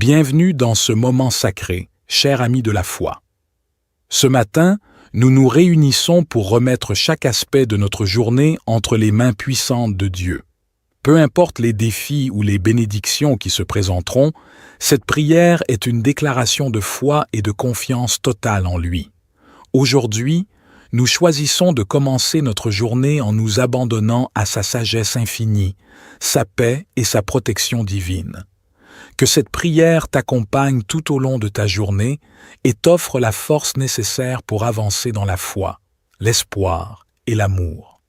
Bienvenue dans ce moment sacré, chers amis de la foi. Ce matin, nous nous réunissons pour remettre chaque aspect de notre journée entre les mains puissantes de Dieu. Peu importe les défis ou les bénédictions qui se présenteront, cette prière est une déclaration de foi et de confiance totale en lui. Aujourd'hui, nous choisissons de commencer notre journée en nous abandonnant à sa sagesse infinie, sa paix et sa protection divine. Que cette prière t'accompagne tout au long de ta journée et t'offre la force nécessaire pour avancer dans la foi, l'espoir et l'amour.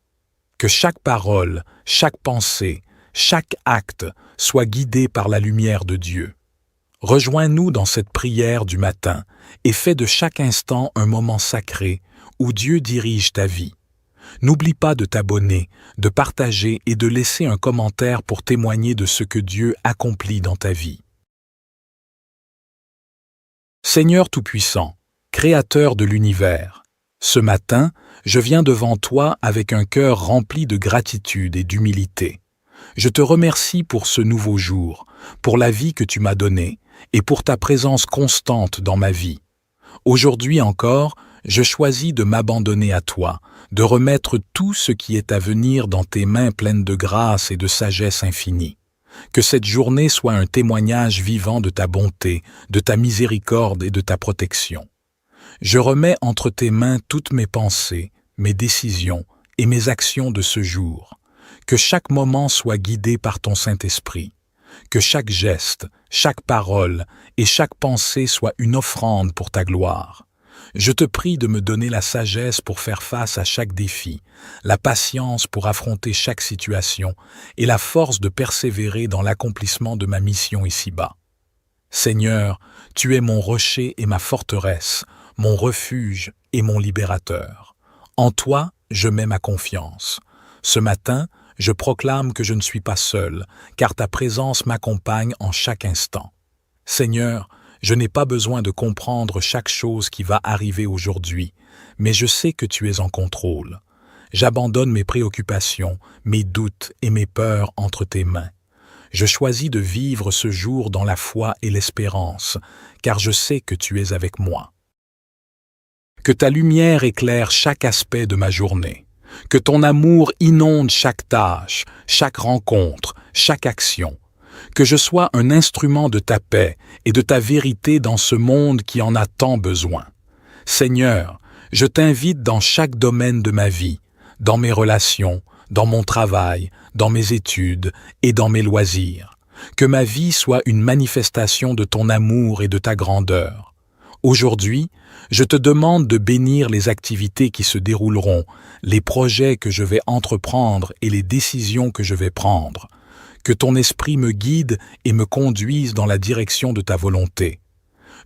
Que chaque parole, chaque pensée, chaque acte soit guidé par la lumière de Dieu. Rejoins-nous dans cette prière du matin et fais de chaque instant un moment sacré où Dieu dirige ta vie. N'oublie pas de t'abonner, de partager et de laisser un commentaire pour témoigner de ce que Dieu accomplit dans ta vie. Seigneur Tout-Puissant, Créateur de l'univers, ce matin, je viens devant toi avec un cœur rempli de gratitude et d'humilité. Je te remercie pour ce nouveau jour, pour la vie que tu m'as donnée et pour ta présence constante dans ma vie. Aujourd'hui encore, je choisis de m'abandonner à toi, de remettre tout ce qui est à venir dans tes mains pleines de grâce et de sagesse infinie. Que cette journée soit un témoignage vivant de ta bonté, de ta miséricorde et de ta protection. Je remets entre tes mains toutes mes pensées, mes décisions et mes actions de ce jour. Que chaque moment soit guidé par ton Saint-Esprit. Que chaque geste, chaque parole et chaque pensée soit une offrande pour ta gloire. Je te prie de me donner la sagesse pour faire face à chaque défi, la patience pour affronter chaque situation et la force de persévérer dans l'accomplissement de ma mission ici-bas. Seigneur, tu es mon rocher et ma forteresse, mon refuge et mon libérateur. En toi, je mets ma confiance. Ce matin, je proclame que je ne suis pas seul, car ta présence m'accompagne en chaque instant. Seigneur, je n'ai pas besoin de comprendre chaque chose qui va arriver aujourd'hui, mais je sais que tu es en contrôle. J'abandonne mes préoccupations, mes doutes et mes peurs entre tes mains. Je choisis de vivre ce jour dans la foi et l'espérance, car je sais que tu es avec moi. Que ta lumière éclaire chaque aspect de ma journée. Que ton amour inonde chaque tâche, chaque rencontre, chaque action. Que je sois un instrument de ta paix et de ta vérité dans ce monde qui en a tant besoin. Seigneur, je t'invite dans chaque domaine de ma vie, dans mes relations, dans mon travail, dans mes études et dans mes loisirs. Que ma vie soit une manifestation de ton amour et de ta grandeur. Aujourd'hui, je te demande de bénir les activités qui se dérouleront, les projets que je vais entreprendre et les décisions que je vais prendre. Que ton esprit me guide et me conduise dans la direction de ta volonté.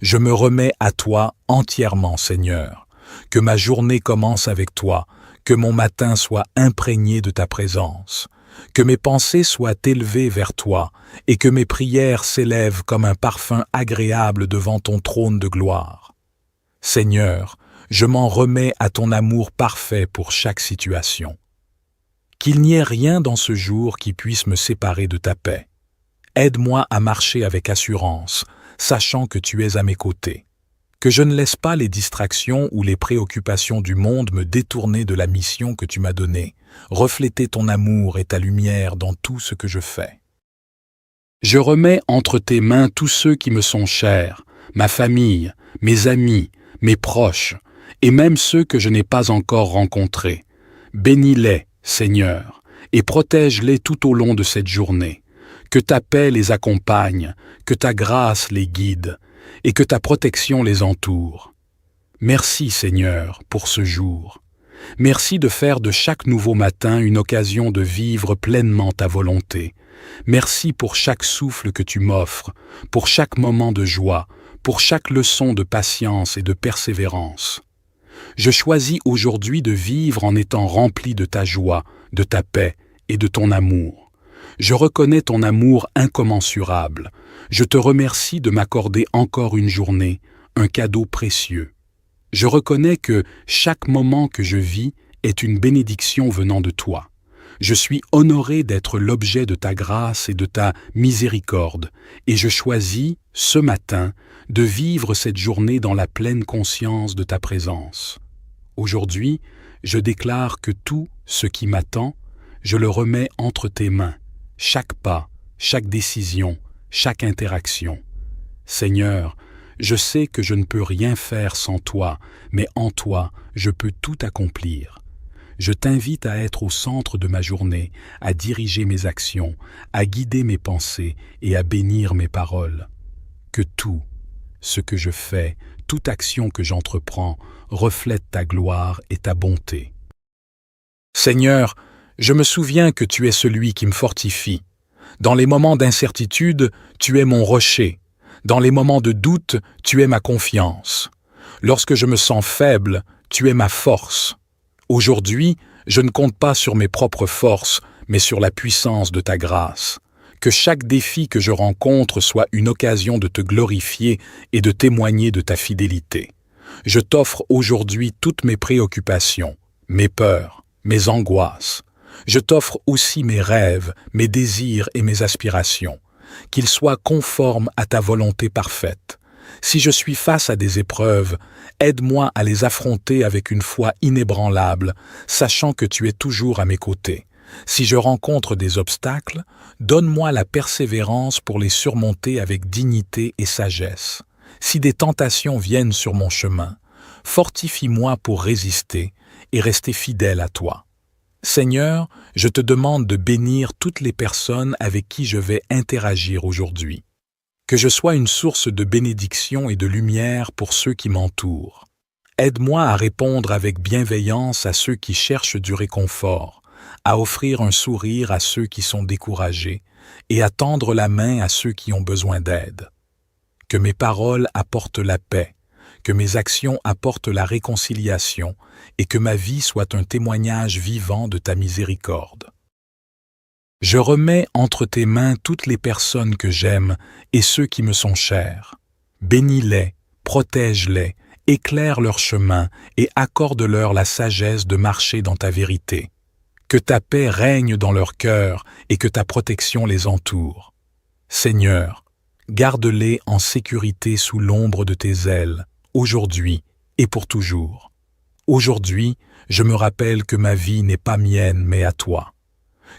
Je me remets à toi entièrement, Seigneur. Que ma journée commence avec toi, que mon matin soit imprégné de ta présence. Que mes pensées soient élevées vers toi et que mes prières s'élèvent comme un parfum agréable devant ton trône de gloire. Seigneur, je m'en remets à ton amour parfait pour chaque situation. Qu'il n'y ait rien dans ce jour qui puisse me séparer de ta paix. Aide-moi à marcher avec assurance, sachant que tu es à mes côtés. Que je ne laisse pas les distractions ou les préoccupations du monde me détourner de la mission que tu m'as donnée, refléter ton amour et ta lumière dans tout ce que je fais. Je remets entre tes mains tous ceux qui me sont chers, ma famille, mes amis, mes proches, et même ceux que je n'ai pas encore rencontrés. Bénis-les, Seigneur, et protège-les tout au long de cette journée. Que ta paix les accompagne, que ta grâce les guide, et que ta protection les entoure. Merci, Seigneur, pour ce jour. Merci de faire de chaque nouveau matin une occasion de vivre pleinement ta volonté. Merci pour chaque souffle que tu m'offres, pour chaque moment de joie, pour chaque leçon de patience et de persévérance. Je choisis aujourd'hui de vivre en étant rempli de ta joie, de ta paix et de ton amour. Je reconnais ton amour incommensurable. Je te remercie de m'accorder encore une journée, un cadeau précieux. Je reconnais que chaque moment que je vis est une bénédiction venant de toi. Je suis honoré d'être l'objet de ta grâce et de ta miséricorde, et je choisis, ce matin, de vivre cette journée dans la pleine conscience de ta présence. Aujourd'hui, je déclare que tout ce qui m'attend, je le remets entre tes mains, chaque pas, chaque décision, chaque interaction. Seigneur, je sais que je ne peux rien faire sans toi, mais en toi, je peux tout accomplir. Je t'invite à être au centre de ma journée, à diriger mes actions, à guider mes pensées et à bénir mes paroles. Que tout ce que je fais, toute action que j'entreprends, reflète ta gloire et ta bonté. Seigneur, je me souviens que tu es celui qui me fortifie. Dans les moments d'incertitude, tu es mon rocher. Dans les moments de doute, tu es ma confiance. Lorsque je me sens faible, tu es ma force. Aujourd'hui, je ne compte pas sur mes propres forces, mais sur la puissance de ta grâce. Que chaque défi que je rencontre soit une occasion de te glorifier et de témoigner de ta fidélité. Je t'offre aujourd'hui toutes mes préoccupations, mes peurs, mes angoisses. Je t'offre aussi mes rêves, mes désirs et mes aspirations, qu'ils soient conformes à ta volonté parfaite. Si je suis face à des épreuves, aide-moi à les affronter avec une foi inébranlable, sachant que tu es toujours à mes côtés. Si je rencontre des obstacles, donne-moi la persévérance pour les surmonter avec dignité et sagesse. Si des tentations viennent sur mon chemin, fortifie-moi pour résister et rester fidèle à toi. Seigneur, je te demande de bénir toutes les personnes avec qui je vais interagir aujourd'hui. Que je sois une source de bénédiction et de lumière pour ceux qui m'entourent. Aide-moi à répondre avec bienveillance à ceux qui cherchent du réconfort, à offrir un sourire à ceux qui sont découragés et à tendre la main à ceux qui ont besoin d'aide. Que mes paroles apportent la paix, que mes actions apportent la réconciliation et que ma vie soit un témoignage vivant de ta miséricorde. Je remets entre tes mains toutes les personnes que j'aime et ceux qui me sont chers. Bénis-les, protège-les, éclaire leur chemin et accorde-leur la sagesse de marcher dans ta vérité. Que ta paix règne dans leur cœur et que ta protection les entoure. Seigneur, garde-les en sécurité sous l'ombre de tes ailes, aujourd'hui et pour toujours. Aujourd'hui, je me rappelle que ma vie n'est pas mienne mais à toi.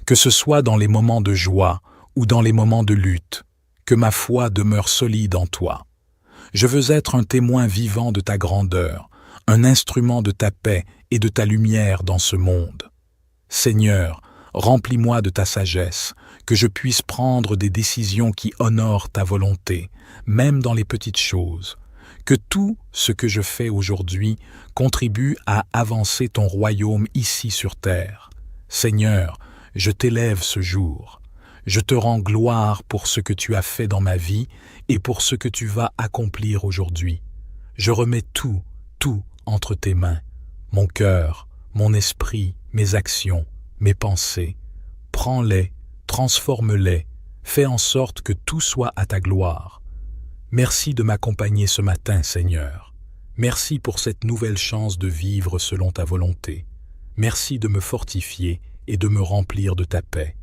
Que ce soit dans les moments de joie ou dans les moments de lutte, que ma foi demeure solide en toi. Je veux être un témoin vivant de ta grandeur, un instrument de ta paix et de ta lumière dans ce monde. Seigneur, remplis-moi de ta sagesse, que je puisse prendre des décisions qui honorent ta volonté, même dans les petites choses. Que tout ce que je fais aujourd'hui contribue à avancer ton royaume ici sur terre. Seigneur, je t'élève ce jour. Je te rends gloire pour ce que tu as fait dans ma vie et pour ce que tu vas accomplir aujourd'hui. Je remets tout entre tes mains. Mon cœur, mon esprit, mes actions, mes pensées. Prends-les, transforme-les, fais en sorte que tout soit à ta gloire. Merci de m'accompagner ce matin, Seigneur. Merci pour cette nouvelle chance de vivre selon ta volonté. Merci de me fortifier et de me remplir de ta paix.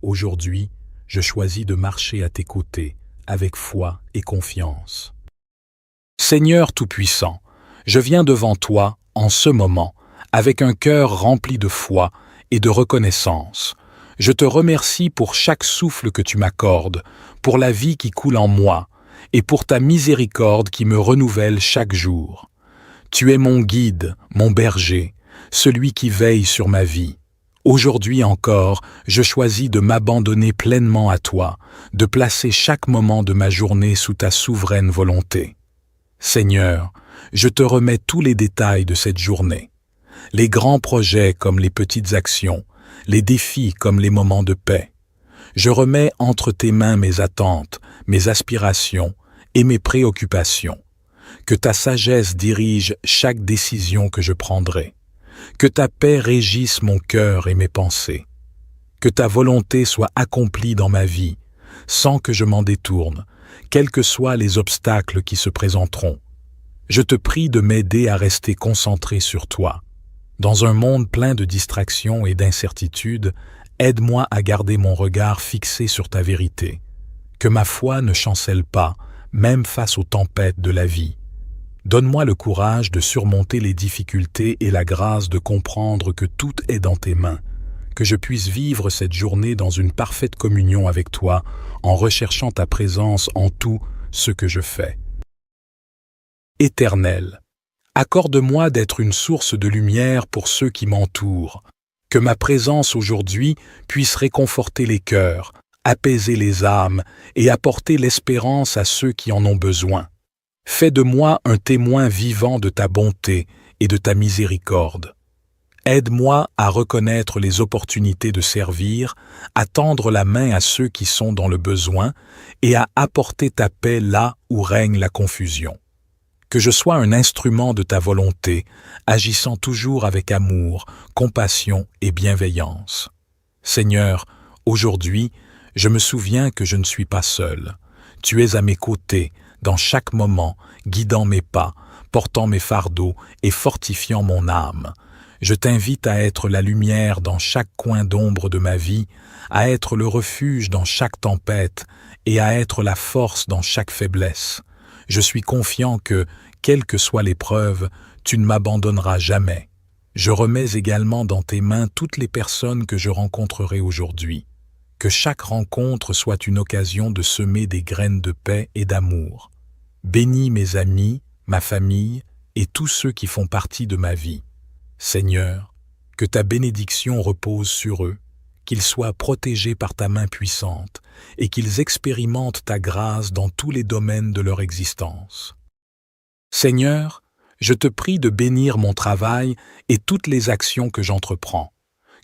Aujourd'hui, je choisis de marcher à tes côtés, avec foi et confiance. Seigneur Tout-Puissant, je viens devant toi, en ce moment, avec un cœur rempli de foi et de reconnaissance. Je te remercie pour chaque souffle que tu m'accordes, pour la vie qui coule en moi, et pour ta miséricorde qui me renouvelle chaque jour. Tu es mon guide, mon berger, celui qui veille sur ma vie. Aujourd'hui encore, je choisis de m'abandonner pleinement à toi, de placer chaque moment de ma journée sous ta souveraine volonté. Seigneur, je te remets tous les détails de cette journée. Les grands projets comme les petites actions, les défis comme les moments de paix. Je remets entre tes mains mes attentes, mes aspirations et mes préoccupations. Que ta sagesse dirige chaque décision que je prendrai. Que ta paix régisse mon cœur et mes pensées. Que ta volonté soit accomplie dans ma vie, sans que je m'en détourne, quels que soient les obstacles qui se présenteront. Je te prie de m'aider à rester concentré sur toi. Dans un monde plein de distractions et d'incertitudes, Aide-moi à garder mon regard fixé sur ta vérité. Que ma foi ne chancelle pas, même face aux tempêtes de la vie. Donne-moi le courage de surmonter les difficultés et la grâce de comprendre que tout est dans tes mains. Que je puisse vivre cette journée dans une parfaite communion avec toi, en recherchant ta présence en tout ce que je fais. Éternel, accorde-moi d'être une source de lumière pour ceux qui m'entourent. Que ma présence aujourd'hui puisse réconforter les cœurs, apaiser les âmes et apporter l'espérance à ceux qui en ont besoin. Fais de moi un témoin vivant de ta bonté et de ta miséricorde. Aide-moi à reconnaître les opportunités de servir, à tendre la main à ceux qui sont dans le besoin et à apporter ta paix là où règne la confusion. Que je sois un instrument de ta volonté, agissant toujours avec amour, compassion et bienveillance. Seigneur, aujourd'hui, je me souviens que je ne suis pas seul. Tu es à mes côtés, dans chaque moment, guidant mes pas, portant mes fardeaux et fortifiant mon âme. Je t'invite à être la lumière dans chaque coin d'ombre de ma vie, à être le refuge dans chaque tempête et à être la force dans chaque faiblesse. Je suis confiant que, quelle que soit l'épreuve, tu ne m'abandonneras jamais. Je remets également dans tes mains toutes les personnes que je rencontrerai aujourd'hui. Que chaque rencontre soit une occasion de semer des graines de paix et d'amour. Bénis mes amis, ma famille et tous ceux qui font partie de ma vie. Seigneur, que ta bénédiction repose sur eux, qu'ils soient protégés par ta main puissante et qu'ils expérimentent ta grâce dans tous les domaines de leur existence. Seigneur, je te prie de bénir mon travail et toutes les actions que j'entreprends.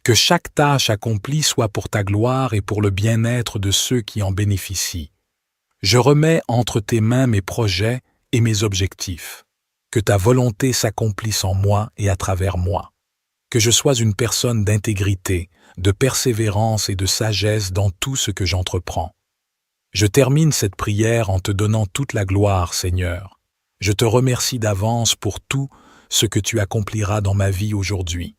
Que chaque tâche accomplie soit pour ta gloire et pour le bien-être de ceux qui en bénéficient. Je remets entre tes mains mes projets et mes objectifs. Que ta volonté s'accomplisse en moi et à travers moi. Que je sois une personne d'intégrité, de persévérance et de sagesse dans tout ce que j'entreprends. Je termine cette prière en te donnant toute la gloire, Seigneur. Je te remercie d'avance pour tout ce que tu accompliras dans ma vie aujourd'hui.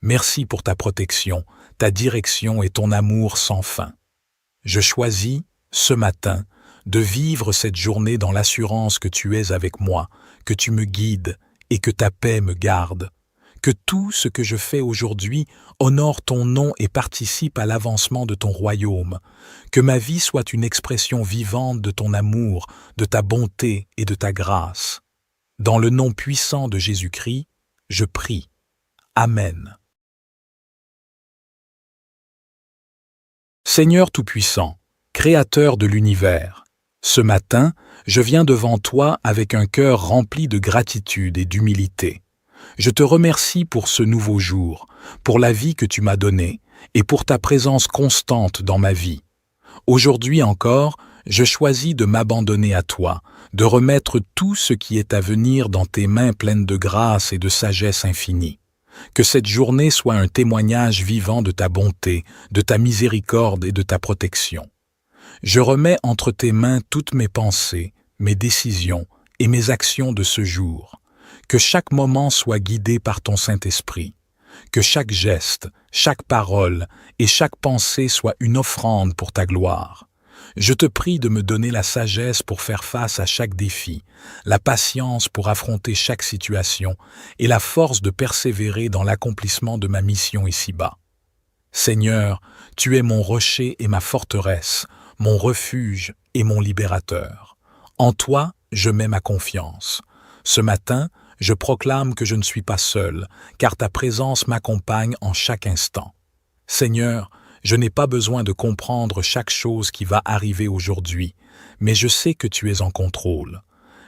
Merci pour ta protection, ta direction et ton amour sans fin. Je choisis, ce matin, de vivre cette journée dans l'assurance que tu es avec moi, que tu me guides et que ta paix me garde. Que tout ce que je fais aujourd'hui honore ton nom et participe à l'avancement de ton royaume. Que ma vie soit une expression vivante de ton amour, de ta bonté et de ta grâce. Dans le nom puissant de Jésus-Christ, je prie. Amen. Seigneur Tout-Puissant, Créateur de l'univers, ce matin, je viens devant toi avec un cœur rempli de gratitude et d'humilité. Je te remercie pour ce nouveau jour, pour la vie que tu m'as donnée et pour ta présence constante dans ma vie. Aujourd'hui encore, je choisis de m'abandonner à toi, de remettre tout ce qui est à venir dans tes mains pleines de grâce et de sagesse infinie. Que cette journée soit un témoignage vivant de ta bonté, de ta miséricorde et de ta protection. Je remets entre tes mains toutes mes pensées, mes décisions et mes actions de ce jour. Que chaque moment soit guidé par ton Saint-Esprit. Que chaque geste, chaque parole et chaque pensée soit une offrande pour ta gloire. Je te prie de me donner la sagesse pour faire face à chaque défi, la patience pour affronter chaque situation et la force de persévérer dans l'accomplissement de ma mission ici-bas. Seigneur, tu es mon rocher et ma forteresse, mon refuge et mon libérateur. En toi, je mets ma confiance. Ce matin, je proclame que je ne suis pas seul, car ta présence m'accompagne en chaque instant. Seigneur, je n'ai pas besoin de comprendre chaque chose qui va arriver aujourd'hui, mais je sais que tu es en contrôle.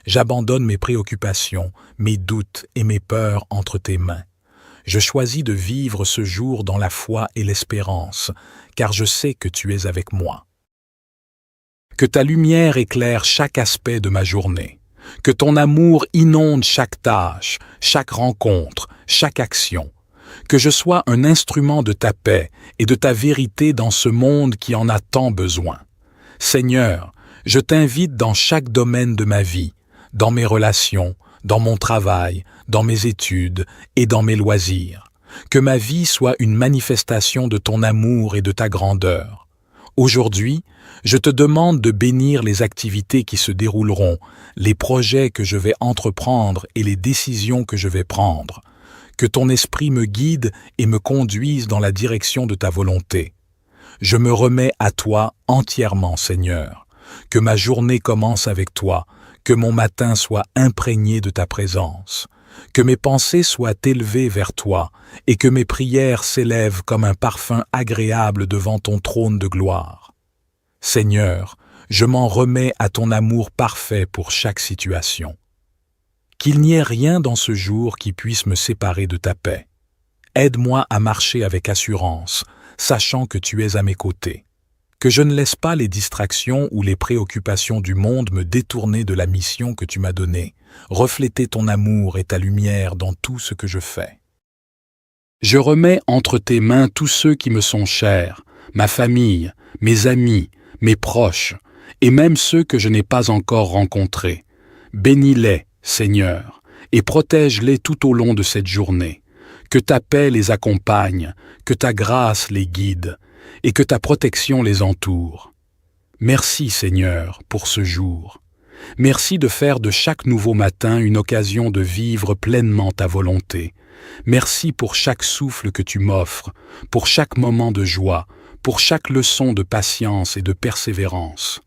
J'abandonne mes préoccupations, mes doutes et mes peurs entre tes mains. Je choisis de vivre ce jour dans la foi et l'espérance, car je sais que tu es avec moi. Que ta lumière éclaire chaque aspect de ma journée. Que ton amour inonde chaque tâche, chaque rencontre, chaque action. Que je sois un instrument de ta paix et de ta vérité dans ce monde qui en a tant besoin. Seigneur, je t'invite dans chaque domaine de ma vie, dans mes relations, dans mon travail, dans mes études et dans mes loisirs. Que ma vie soit une manifestation de ton amour et de ta grandeur. Aujourd'hui, je te demande de bénir les activités qui se dérouleront, les projets que je vais entreprendre et les décisions que je vais prendre. Que ton esprit me guide et me conduise dans la direction de ta volonté. Je me remets à toi entièrement, Seigneur. Que ma journée commence avec toi, que mon matin soit imprégné de ta présence. Que mes pensées soient élevées vers toi et que mes prières s'élèvent comme un parfum agréable devant ton trône de gloire. Seigneur, je m'en remets à ton amour parfait pour chaque situation. Qu'il n'y ait rien dans ce jour qui puisse me séparer de ta paix. Aide-moi à marcher avec assurance, sachant que tu es à mes côtés. Que je ne laisse pas les distractions ou les préoccupations du monde me détourner de la mission que tu m'as donnée, refléter ton amour et ta lumière dans tout ce que je fais. Je remets entre tes mains tous ceux qui me sont chers, ma famille, mes amis, mes proches, et même ceux que je n'ai pas encore rencontrés. Bénis-les, Seigneur, et protège-les tout au long de cette journée. Que ta paix les accompagne, que ta grâce les guide, et que ta protection les entoure. Merci, Seigneur, pour ce jour. Merci de faire de chaque nouveau matin une occasion de vivre pleinement ta volonté. Merci pour chaque souffle que tu m'offres, pour chaque moment de joie, pour chaque leçon de patience et de persévérance.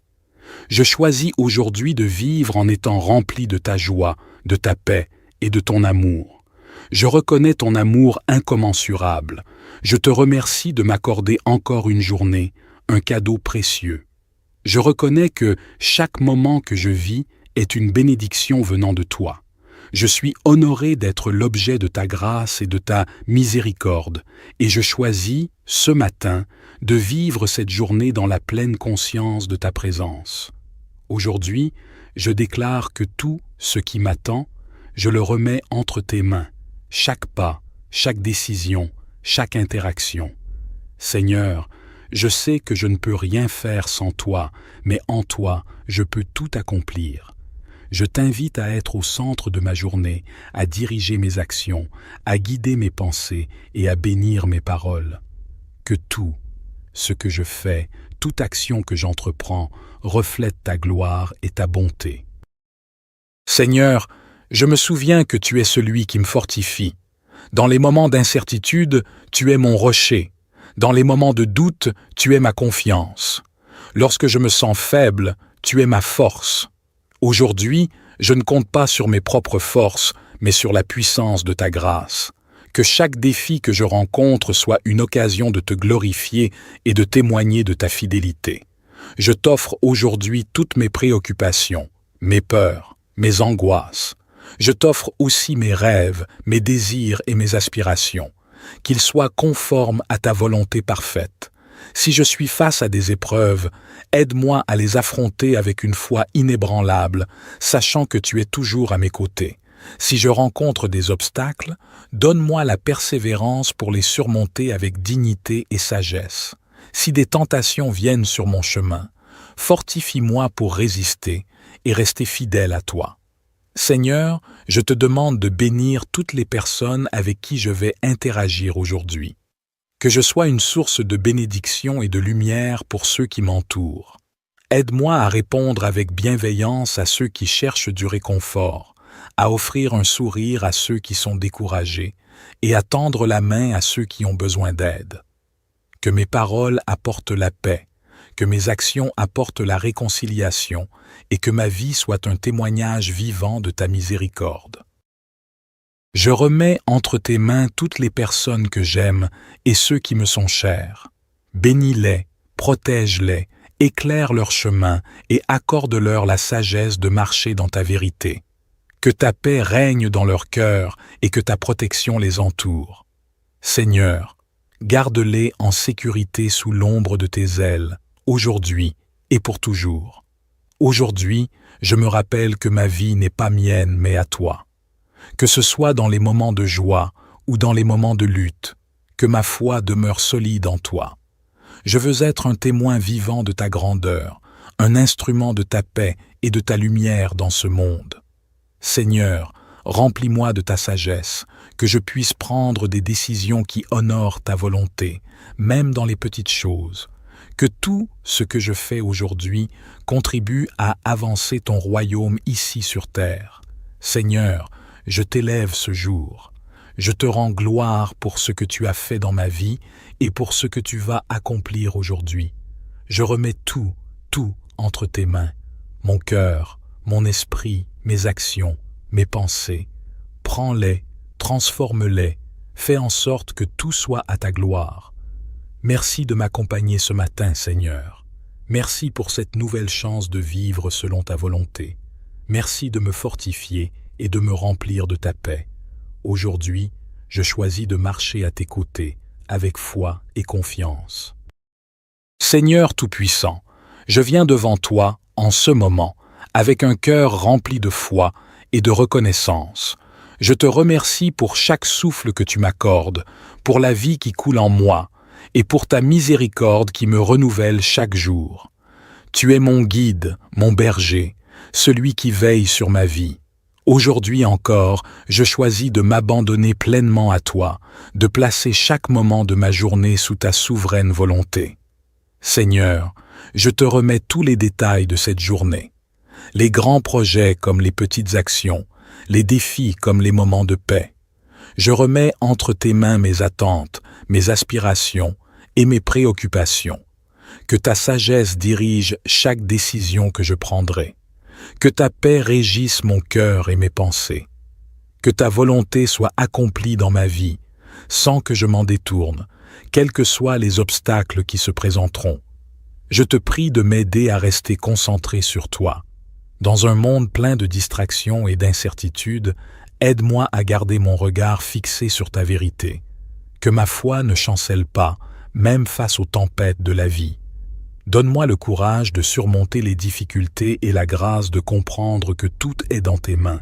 Je choisis aujourd'hui de vivre en étant rempli de ta joie, de ta paix et de ton amour. Je reconnais ton amour incommensurable. Je te remercie de m'accorder encore une journée, un cadeau précieux. Je reconnais que chaque moment que je vis est une bénédiction venant de toi. Je suis honoré d'être l'objet de ta grâce et de ta miséricorde, et je choisis, ce matin, de vivre cette journée dans la pleine conscience de ta présence. Aujourd'hui, je déclare que tout ce qui m'attend, je le remets entre tes mains, chaque pas, chaque décision, chaque interaction. Seigneur, je sais que je ne peux rien faire sans toi, mais en toi, je peux tout accomplir. Je t'invite à être au centre de ma journée, à diriger mes actions, à guider mes pensées et à bénir mes paroles. Que tout ce que je fais, toute action que j'entreprends, reflète ta gloire et ta bonté. Seigneur, je me souviens que tu es celui qui me fortifie. Dans les moments d'incertitude, tu es mon rocher. Dans les moments de doute, tu es ma confiance. Lorsque je me sens faible, tu es ma force. Aujourd'hui, je ne compte pas sur mes propres forces, mais sur la puissance de ta grâce. Que chaque défi que je rencontre soit une occasion de te glorifier et de témoigner de ta fidélité. Je t'offre aujourd'hui toutes mes préoccupations, mes peurs, mes angoisses. Je t'offre aussi mes rêves, mes désirs et mes aspirations. Qu'ils soient conformes à ta volonté parfaite. Si je suis face à des épreuves, aide-moi à les affronter avec une foi inébranlable, sachant que tu es toujours à mes côtés. Si je rencontre des obstacles, donne-moi la persévérance pour les surmonter avec dignité et sagesse. Si des tentations viennent sur mon chemin, fortifie-moi pour résister et rester fidèle à toi. Seigneur, je te demande de bénir toutes les personnes avec qui je vais interagir aujourd'hui. Que je sois une source de bénédiction et de lumière pour ceux qui m'entourent. Aide-moi à répondre avec bienveillance à ceux qui cherchent du réconfort, à offrir un sourire à ceux qui sont découragés et à tendre la main à ceux qui ont besoin d'aide. Que mes paroles apportent la paix, que mes actions apportent la réconciliation et que ma vie soit un témoignage vivant de ta miséricorde. Je remets entre tes mains toutes les personnes que j'aime et ceux qui me sont chers. Bénis-les, protège-les, éclaire leur chemin et accorde-leur la sagesse de marcher dans ta vérité. Que ta paix règne dans leur cœur et que ta protection les entoure. Seigneur, garde-les en sécurité sous l'ombre de tes ailes, aujourd'hui et pour toujours. Aujourd'hui, je me rappelle que ma vie n'est pas mienne mais à toi. Que ce soit dans les moments de joie ou dans les moments de lutte, que ma foi demeure solide en toi. Je veux être un témoin vivant de ta grandeur, un instrument de ta paix et de ta lumière dans ce monde. Seigneur, remplis-moi de ta sagesse, que je puisse prendre des décisions qui honorent ta volonté, même dans les petites choses. Que tout ce que je fais aujourd'hui contribue à avancer ton royaume ici sur terre. Seigneur, je t'élève ce jour. Je te rends gloire pour ce que tu as fait dans ma vie et pour ce que tu vas accomplir aujourd'hui. Je remets tout entre tes mains, mon cœur, mon esprit, mes actions, mes pensées. Prends-les, transforme-les, fais en sorte que tout soit à ta gloire. Merci de m'accompagner ce matin, Seigneur. Merci pour cette nouvelle chance de vivre selon ta volonté. Merci de me fortifier et de me remplir de ta paix. Aujourd'hui, je choisis de marcher à tes côtés, avec foi et confiance. Seigneur Tout-Puissant, je viens devant toi, en ce moment, avec un cœur rempli de foi et de reconnaissance. Je te remercie pour chaque souffle que tu m'accordes, pour la vie qui coule en moi, et pour ta miséricorde qui me renouvelle chaque jour. Tu es mon guide, mon berger, celui qui veille sur ma vie. Aujourd'hui encore, je choisis de m'abandonner pleinement à toi, de placer chaque moment de ma journée sous ta souveraine volonté. Seigneur, je te remets tous les détails de cette journée. Les grands projets comme les petites actions, les défis comme les moments de paix. Je remets entre tes mains mes attentes, mes aspirations et mes préoccupations. Que ta sagesse dirige chaque décision que je prendrai. Que ta paix régisse mon cœur et mes pensées. Que ta volonté soit accomplie dans ma vie, sans que je m'en détourne, quels que soient les obstacles qui se présenteront. Je te prie de m'aider à rester concentré sur toi. Dans un monde plein de distractions et d'incertitudes, aide-moi à garder mon regard fixé sur ta vérité. Que ma foi ne chancelle pas, même face aux tempêtes de la vie. Donne-moi le courage de surmonter les difficultés et la grâce de comprendre que tout est dans tes mains,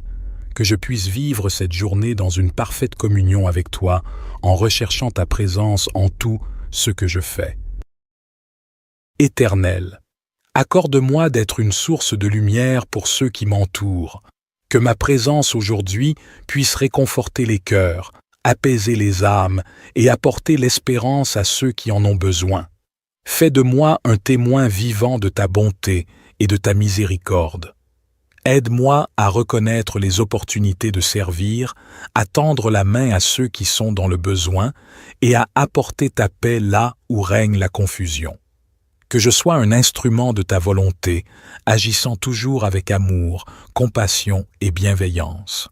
que je puisse vivre cette journée dans une parfaite communion avec toi, en recherchant ta présence en tout ce que je fais. Éternel, accorde-moi d'être une source de lumière pour ceux qui m'entourent, que ma présence aujourd'hui puisse réconforter les cœurs, apaiser les âmes et apporter l'espérance à ceux qui en ont besoin. Fais de moi un témoin vivant de ta bonté et de ta miséricorde. Aide-moi à reconnaître les opportunités de servir, à tendre la main à ceux qui sont dans le besoin et à apporter ta paix là où règne la confusion. Que je sois un instrument de ta volonté, agissant toujours avec amour, compassion et bienveillance.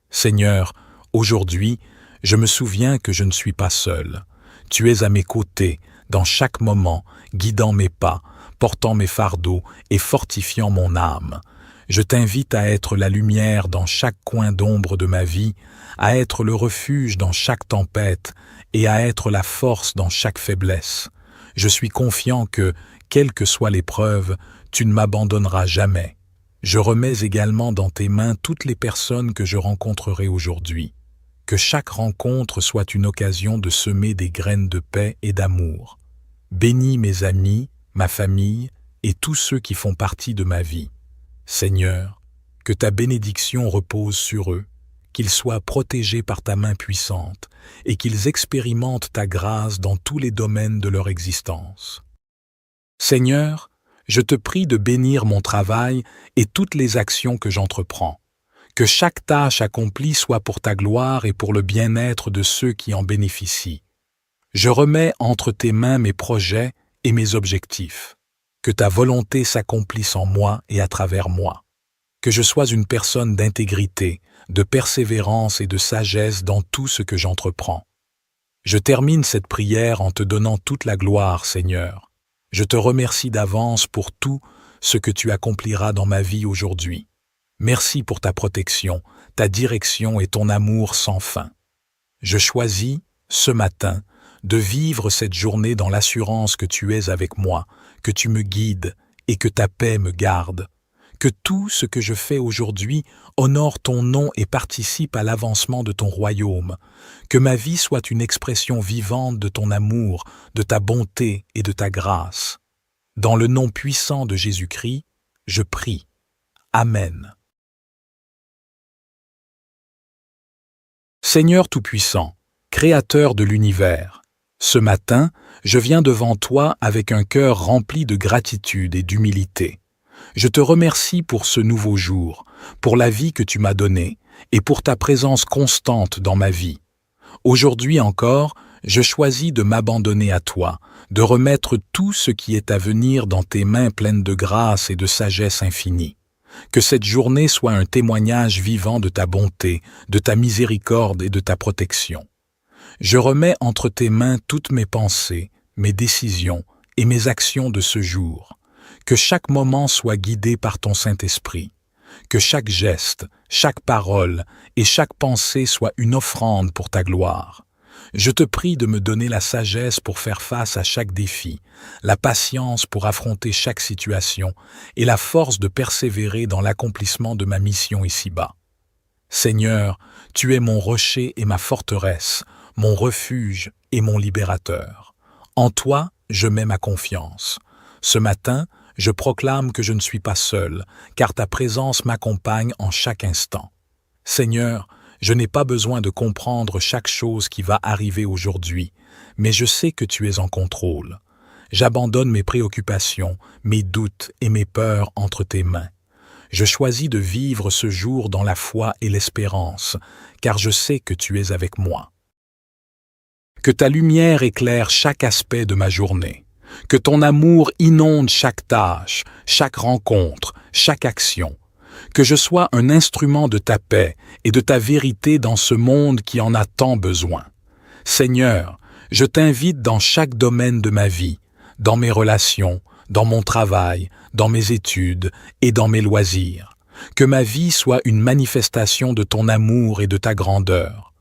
Seigneur, aujourd'hui, je me souviens que je ne suis pas seul. Tu es à mes côtés, dans chaque moment, guidant mes pas, portant mes fardeaux et fortifiant mon âme. Je t'invite à être la lumière dans chaque coin d'ombre de ma vie, à être le refuge dans chaque tempête et à être la force dans chaque faiblesse. Je suis confiant que, quelle que soit l'épreuve, tu ne m'abandonneras jamais. Je remets également dans tes mains toutes les personnes que je rencontrerai aujourd'hui. Que chaque rencontre soit une occasion de semer des graines de paix et d'amour. Bénis mes amis, ma famille et tous ceux qui font partie de ma vie. Seigneur, que ta bénédiction repose sur eux, qu'ils soient protégés par ta main puissante et qu'ils expérimentent ta grâce dans tous les domaines de leur existence. Seigneur, je te prie de bénir mon travail et toutes les actions que j'entreprends. Que chaque tâche accomplie soit pour ta gloire et pour le bien-être de ceux qui en bénéficient. Je remets entre tes mains mes projets et mes objectifs. Que ta volonté s'accomplisse en moi et à travers moi. Que je sois une personne d'intégrité, de persévérance et de sagesse dans tout ce que j'entreprends. Je termine cette prière en te donnant toute la gloire, Seigneur. Je te remercie d'avance pour tout ce que tu accompliras dans ma vie aujourd'hui. Merci pour ta protection, ta direction et ton amour sans fin. Je choisis, ce matin, de vivre cette journée dans l'assurance que tu es avec moi, que tu me guides et que ta paix me garde. Que tout ce que je fais aujourd'hui honore ton nom et participe à l'avancement de ton royaume. Que ma vie soit une expression vivante de ton amour, de ta bonté et de ta grâce. Dans le nom puissant de Jésus-Christ, je prie. Amen. Seigneur Tout-Puissant, Créateur de l'univers, ce matin, je viens devant toi avec un cœur rempli de gratitude et d'humilité. Je te remercie pour ce nouveau jour, pour la vie que tu m'as donnée et pour ta présence constante dans ma vie. Aujourd'hui encore, je choisis de m'abandonner à toi, de remettre tout ce qui est à venir dans tes mains pleines de grâce et de sagesse infinie. Que cette journée soit un témoignage vivant de ta bonté, de ta miséricorde et de ta protection. Je remets entre tes mains toutes mes pensées, mes décisions et mes actions de ce jour. Que chaque moment soit guidé par ton Saint-Esprit. Que chaque geste, chaque parole et chaque pensée soit une offrande pour ta gloire. Je te prie de me donner la sagesse pour faire face à chaque défi, la patience pour affronter chaque situation et la force de persévérer dans l'accomplissement de ma mission ici-bas. Seigneur, tu es mon rocher et ma forteresse, mon refuge et mon libérateur. En toi, je mets ma confiance. Ce matin, je proclame que je ne suis pas seul, car ta présence m'accompagne en chaque instant. Seigneur, je n'ai pas besoin de comprendre chaque chose qui va arriver aujourd'hui, mais je sais que tu es en contrôle. J'abandonne mes préoccupations, mes doutes et mes peurs entre tes mains. Je choisis de vivre ce jour dans la foi et l'espérance, car je sais que tu es avec moi. Que ta lumière éclaire chaque aspect de ma journée. Que ton amour inonde chaque tâche, chaque rencontre, chaque action. Que je sois un instrument de ta paix et de ta vérité dans ce monde qui en a tant besoin. Seigneur, je t'invite dans chaque domaine de ma vie, dans mes relations, dans mon travail, dans mes études et dans mes loisirs. Que ma vie soit une manifestation de ton amour et de ta grandeur.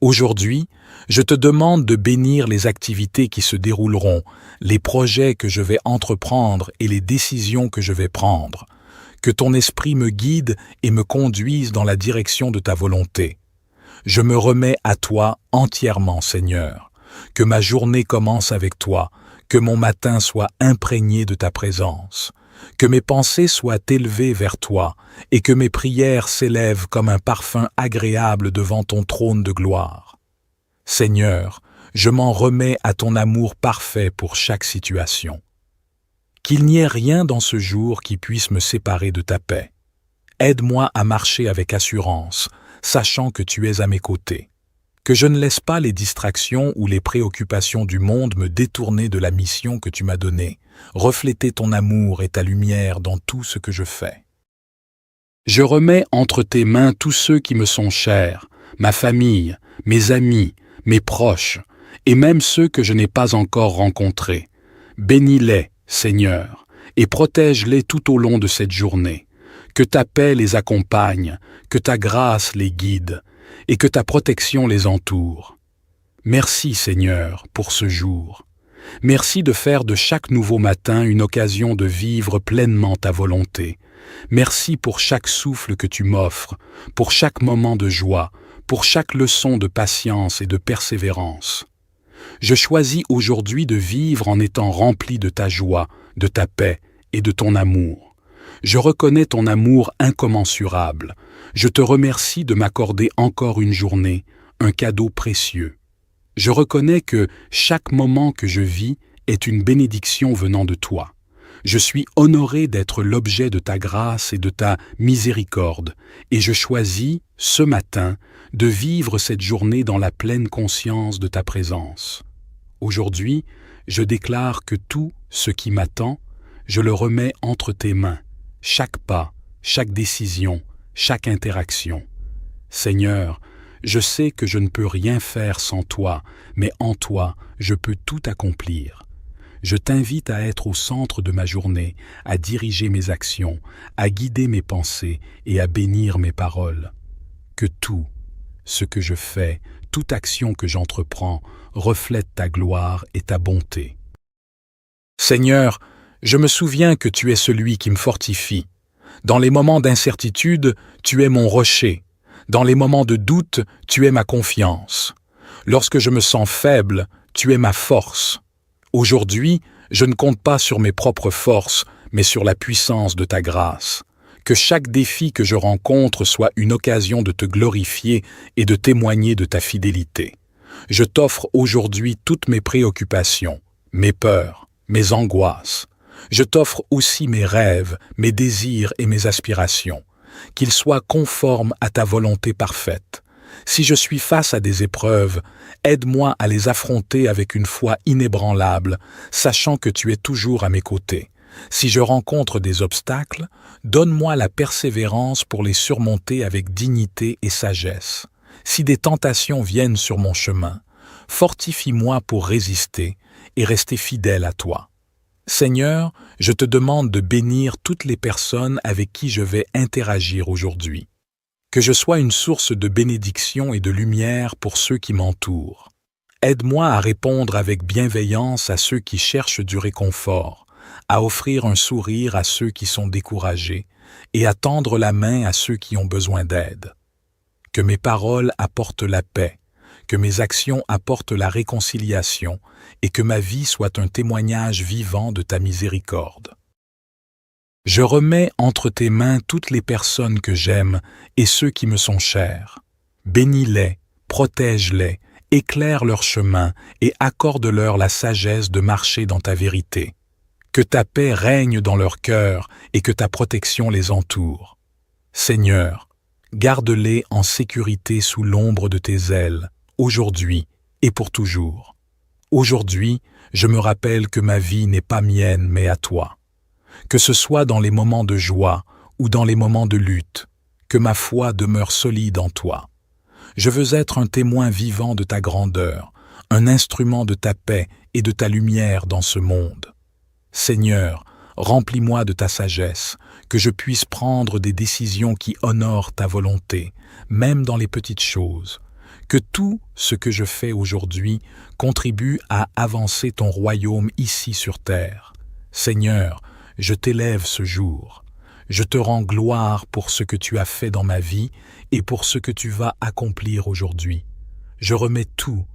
Aujourd'hui, je te demande de bénir les activités qui se dérouleront, les projets que je vais entreprendre et les décisions que je vais prendre. Que ton esprit me guide et me conduise dans la direction de ta volonté. Je me remets à toi entièrement, Seigneur. Que ma journée commence avec toi, que mon matin soit imprégné de ta présence. Que mes pensées soient élevées vers toi et que mes prières s'élèvent comme un parfum agréable devant ton trône de gloire. Seigneur, je m'en remets à ton amour parfait pour chaque situation. Qu'il n'y ait rien dans ce jour qui puisse me séparer de ta paix. Aide-moi à marcher avec assurance, sachant que tu es à mes côtés. Que je ne laisse pas les distractions ou les préoccupations du monde me détourner de la mission que tu m'as donnée, refléter ton amour et ta lumière dans tout ce que je fais. Je remets entre tes mains tous ceux qui me sont chers, ma famille, mes amis, mes proches, et même ceux que je n'ai pas encore rencontrés. Bénis-les, Seigneur, et protège-les tout au long de cette journée. Que ta paix les accompagne, que ta grâce les guide, et que ta protection les entoure. Merci, Seigneur, pour ce jour. Merci de faire de chaque nouveau matin une occasion de vivre pleinement ta volonté. Merci pour chaque souffle que tu m'offres, pour chaque moment de joie, pour chaque leçon de patience et de persévérance. Je choisis aujourd'hui de vivre en étant rempli de ta joie, de ta paix et de ton amour. Je reconnais ton amour incommensurable. Je te remercie de m'accorder encore une journée, un cadeau précieux. Je reconnais que chaque moment que je vis est une bénédiction venant de toi. Je suis honoré d'être l'objet de ta grâce et de ta miséricorde, et je choisis, ce matin, de vivre cette journée dans la pleine conscience de ta présence. Aujourd'hui, je déclare que tout ce qui m'attend, je le remets entre tes mains, chaque pas, chaque décision, chaque interaction. Seigneur, je sais que je ne peux rien faire sans toi, mais en toi, je peux tout accomplir. Je t'invite à être au centre de ma journée, à diriger mes actions, à guider mes pensées et à bénir mes paroles. Que tout ce que je fais, toute action que j'entreprends, reflète ta gloire et ta bonté. Seigneur, je me souviens que tu es celui qui me fortifie. Dans les moments d'incertitude, tu es mon rocher. Dans les moments de doute, tu es ma confiance. Lorsque je me sens faible, tu es ma force. Aujourd'hui, je ne compte pas sur mes propres forces, mais sur la puissance de ta grâce. Que chaque défi que je rencontre soit une occasion de te glorifier et de témoigner de ta fidélité. Je t'offre aujourd'hui toutes mes préoccupations, mes peurs, mes angoisses. Je t'offre aussi mes rêves, mes désirs et mes aspirations, qu'ils soient conformes à ta volonté parfaite. Si je suis face à des épreuves, aide-moi à les affronter avec une foi inébranlable, sachant que tu es toujours à mes côtés. Si je rencontre des obstacles, donne-moi la persévérance pour les surmonter avec dignité et sagesse. Si des tentations viennent sur mon chemin, fortifie-moi pour résister et rester fidèle à toi. Seigneur, je te demande de bénir toutes les personnes avec qui je vais interagir aujourd'hui. Que je sois une source de bénédiction et de lumière pour ceux qui m'entourent. Aide-moi à répondre avec bienveillance à ceux qui cherchent du réconfort, à offrir un sourire à ceux qui sont découragés et à tendre la main à ceux qui ont besoin d'aide. Que mes paroles apportent la paix, que mes actions apportent la réconciliation et que ma vie soit un témoignage vivant de ta miséricorde. Je remets entre tes mains toutes les personnes que j'aime et ceux qui me sont chers. Bénis-les, protège-les, éclaire leur chemin et accorde-leur la sagesse de marcher dans ta vérité. Que ta paix règne dans leur cœur et que ta protection les entoure. Seigneur, garde-les en sécurité sous l'ombre de tes ailes, aujourd'hui et pour toujours. Aujourd'hui, je me rappelle que ma vie n'est pas mienne mais à toi. Que ce soit dans les moments de joie ou dans les moments de lutte, que ma foi demeure solide en toi. Je veux être un témoin vivant de ta grandeur, un instrument de ta paix et de ta lumière dans ce monde. Seigneur, remplis-moi de ta sagesse, que je puisse prendre des décisions qui honorent ta volonté, même dans les petites choses. Que tout ce que je fais aujourd'hui contribue à avancer ton royaume ici sur terre. Seigneur, je t'élève ce jour. Je te rends gloire pour ce que tu as fait dans ma vie et pour ce que tu vas accomplir aujourd'hui. Je remets tout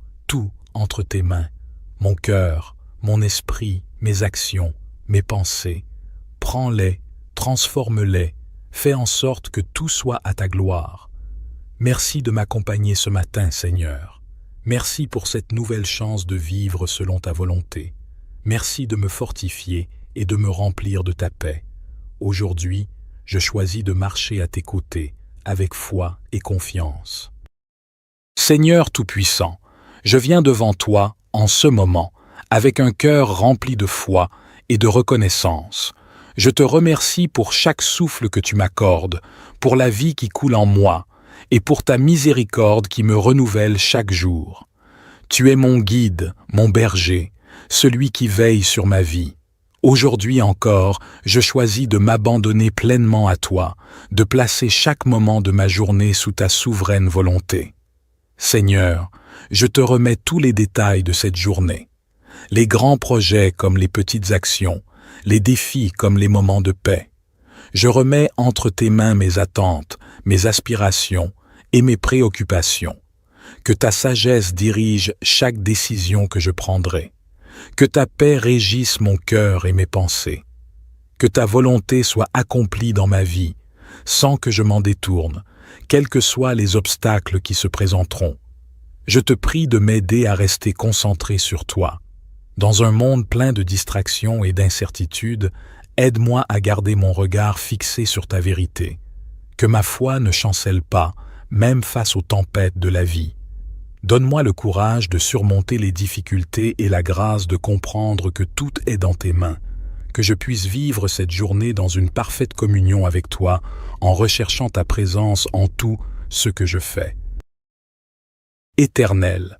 entre tes mains. Mon cœur, mon esprit, mes actions, mes pensées. Prends-les, transforme-les, fais en sorte que tout soit à ta gloire. Merci de m'accompagner ce matin, Seigneur. Merci pour cette nouvelle chance de vivre selon ta volonté. Merci de me fortifier et de me remplir de ta paix. Aujourd'hui, je choisis de marcher à tes côtés, avec foi et confiance. Seigneur Tout-Puissant, je viens devant toi, en ce moment, avec un cœur rempli de foi et de reconnaissance. Je te remercie pour chaque souffle que tu m'accordes, pour la vie qui coule en moi, et pour ta miséricorde qui me renouvelle chaque jour. Tu es mon guide, mon berger, celui qui veille sur ma vie. Aujourd'hui encore, je choisis de m'abandonner pleinement à toi, de placer chaque moment de ma journée sous ta souveraine volonté. Seigneur, je te remets tous les détails de cette journée, les grands projets comme les petites actions, les défis comme les moments de paix. Je remets entre tes mains mes attentes, mes aspirations et mes préoccupations. Que ta sagesse dirige chaque décision que je prendrai. Que ta paix régisse mon cœur et mes pensées. Que ta volonté soit accomplie dans ma vie, sans que je m'en détourne, quels que soient les obstacles qui se présenteront. Je te prie de m'aider à rester concentré sur toi. Dans un monde plein de distractions et d'incertitudes, aide-moi à garder mon regard fixé sur ta vérité. Que ma foi ne chancelle pas, même face aux tempêtes de la vie. Donne-moi le courage de surmonter les difficultés et la grâce de comprendre que tout est dans tes mains, que je puisse vivre cette journée dans une parfaite communion avec toi, en recherchant ta présence en tout ce que je fais. Éternel,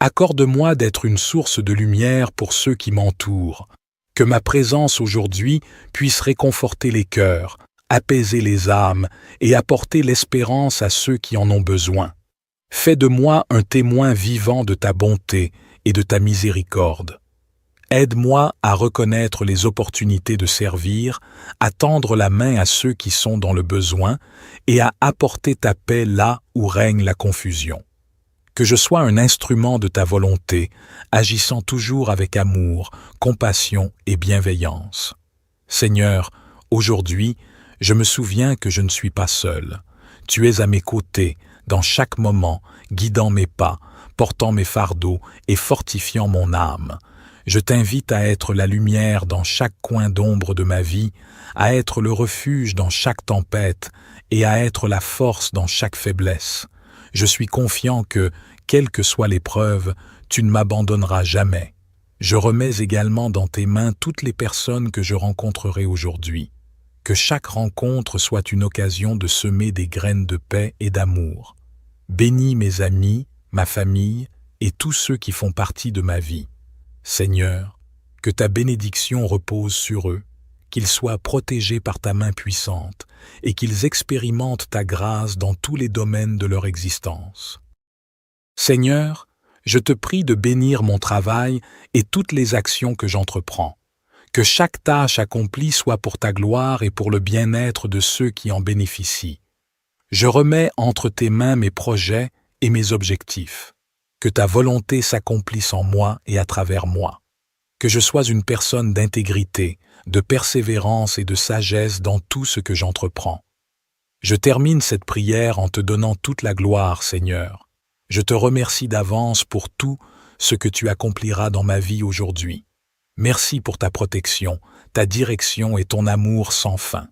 accorde-moi d'être une source de lumière pour ceux qui m'entourent, que ma présence aujourd'hui puisse réconforter les cœurs, apaiser les âmes et apporter l'espérance à ceux qui en ont besoin. Fais de moi un témoin vivant de ta bonté et de ta miséricorde. Aide-moi à reconnaître les opportunités de servir, à tendre la main à ceux qui sont dans le besoin et à apporter ta paix là où règne la confusion. Que je sois un instrument de ta volonté, agissant toujours avec amour, compassion et bienveillance. Seigneur, aujourd'hui, Je me souviens que je ne suis pas seul. Tu es à mes côtés, dans chaque moment, guidant mes pas, portant mes fardeaux et fortifiant mon âme. Je t'invite à être la lumière dans chaque coin d'ombre de ma vie, à être le refuge dans chaque tempête et à être la force dans chaque faiblesse. Je suis confiant que, quelle que soit l'épreuve, tu ne m'abandonneras jamais. Je remets également dans tes mains toutes les personnes que je rencontrerai aujourd'hui. Que chaque rencontre soit une occasion de semer des graines de paix et d'amour. Bénis mes amis, ma famille et tous ceux qui font partie de ma vie. Seigneur, que ta bénédiction repose sur eux, qu'ils soient protégés par ta main puissante et qu'ils expérimentent ta grâce dans tous les domaines de leur existence. Seigneur, je te prie de bénir mon travail et toutes les actions que j'entreprends. Que chaque tâche accomplie soit pour ta gloire et pour le bien-être de ceux qui en bénéficient. Je remets entre tes mains mes projets et mes objectifs. Que ta volonté s'accomplisse en moi et à travers moi. Que je sois une personne d'intégrité, de persévérance et de sagesse dans tout ce que j'entreprends. Je termine cette prière en te donnant toute la gloire, Seigneur. Je te remercie d'avance pour tout ce que tu accompliras dans ma vie aujourd'hui. Merci pour ta protection, ta direction et ton amour sans fin.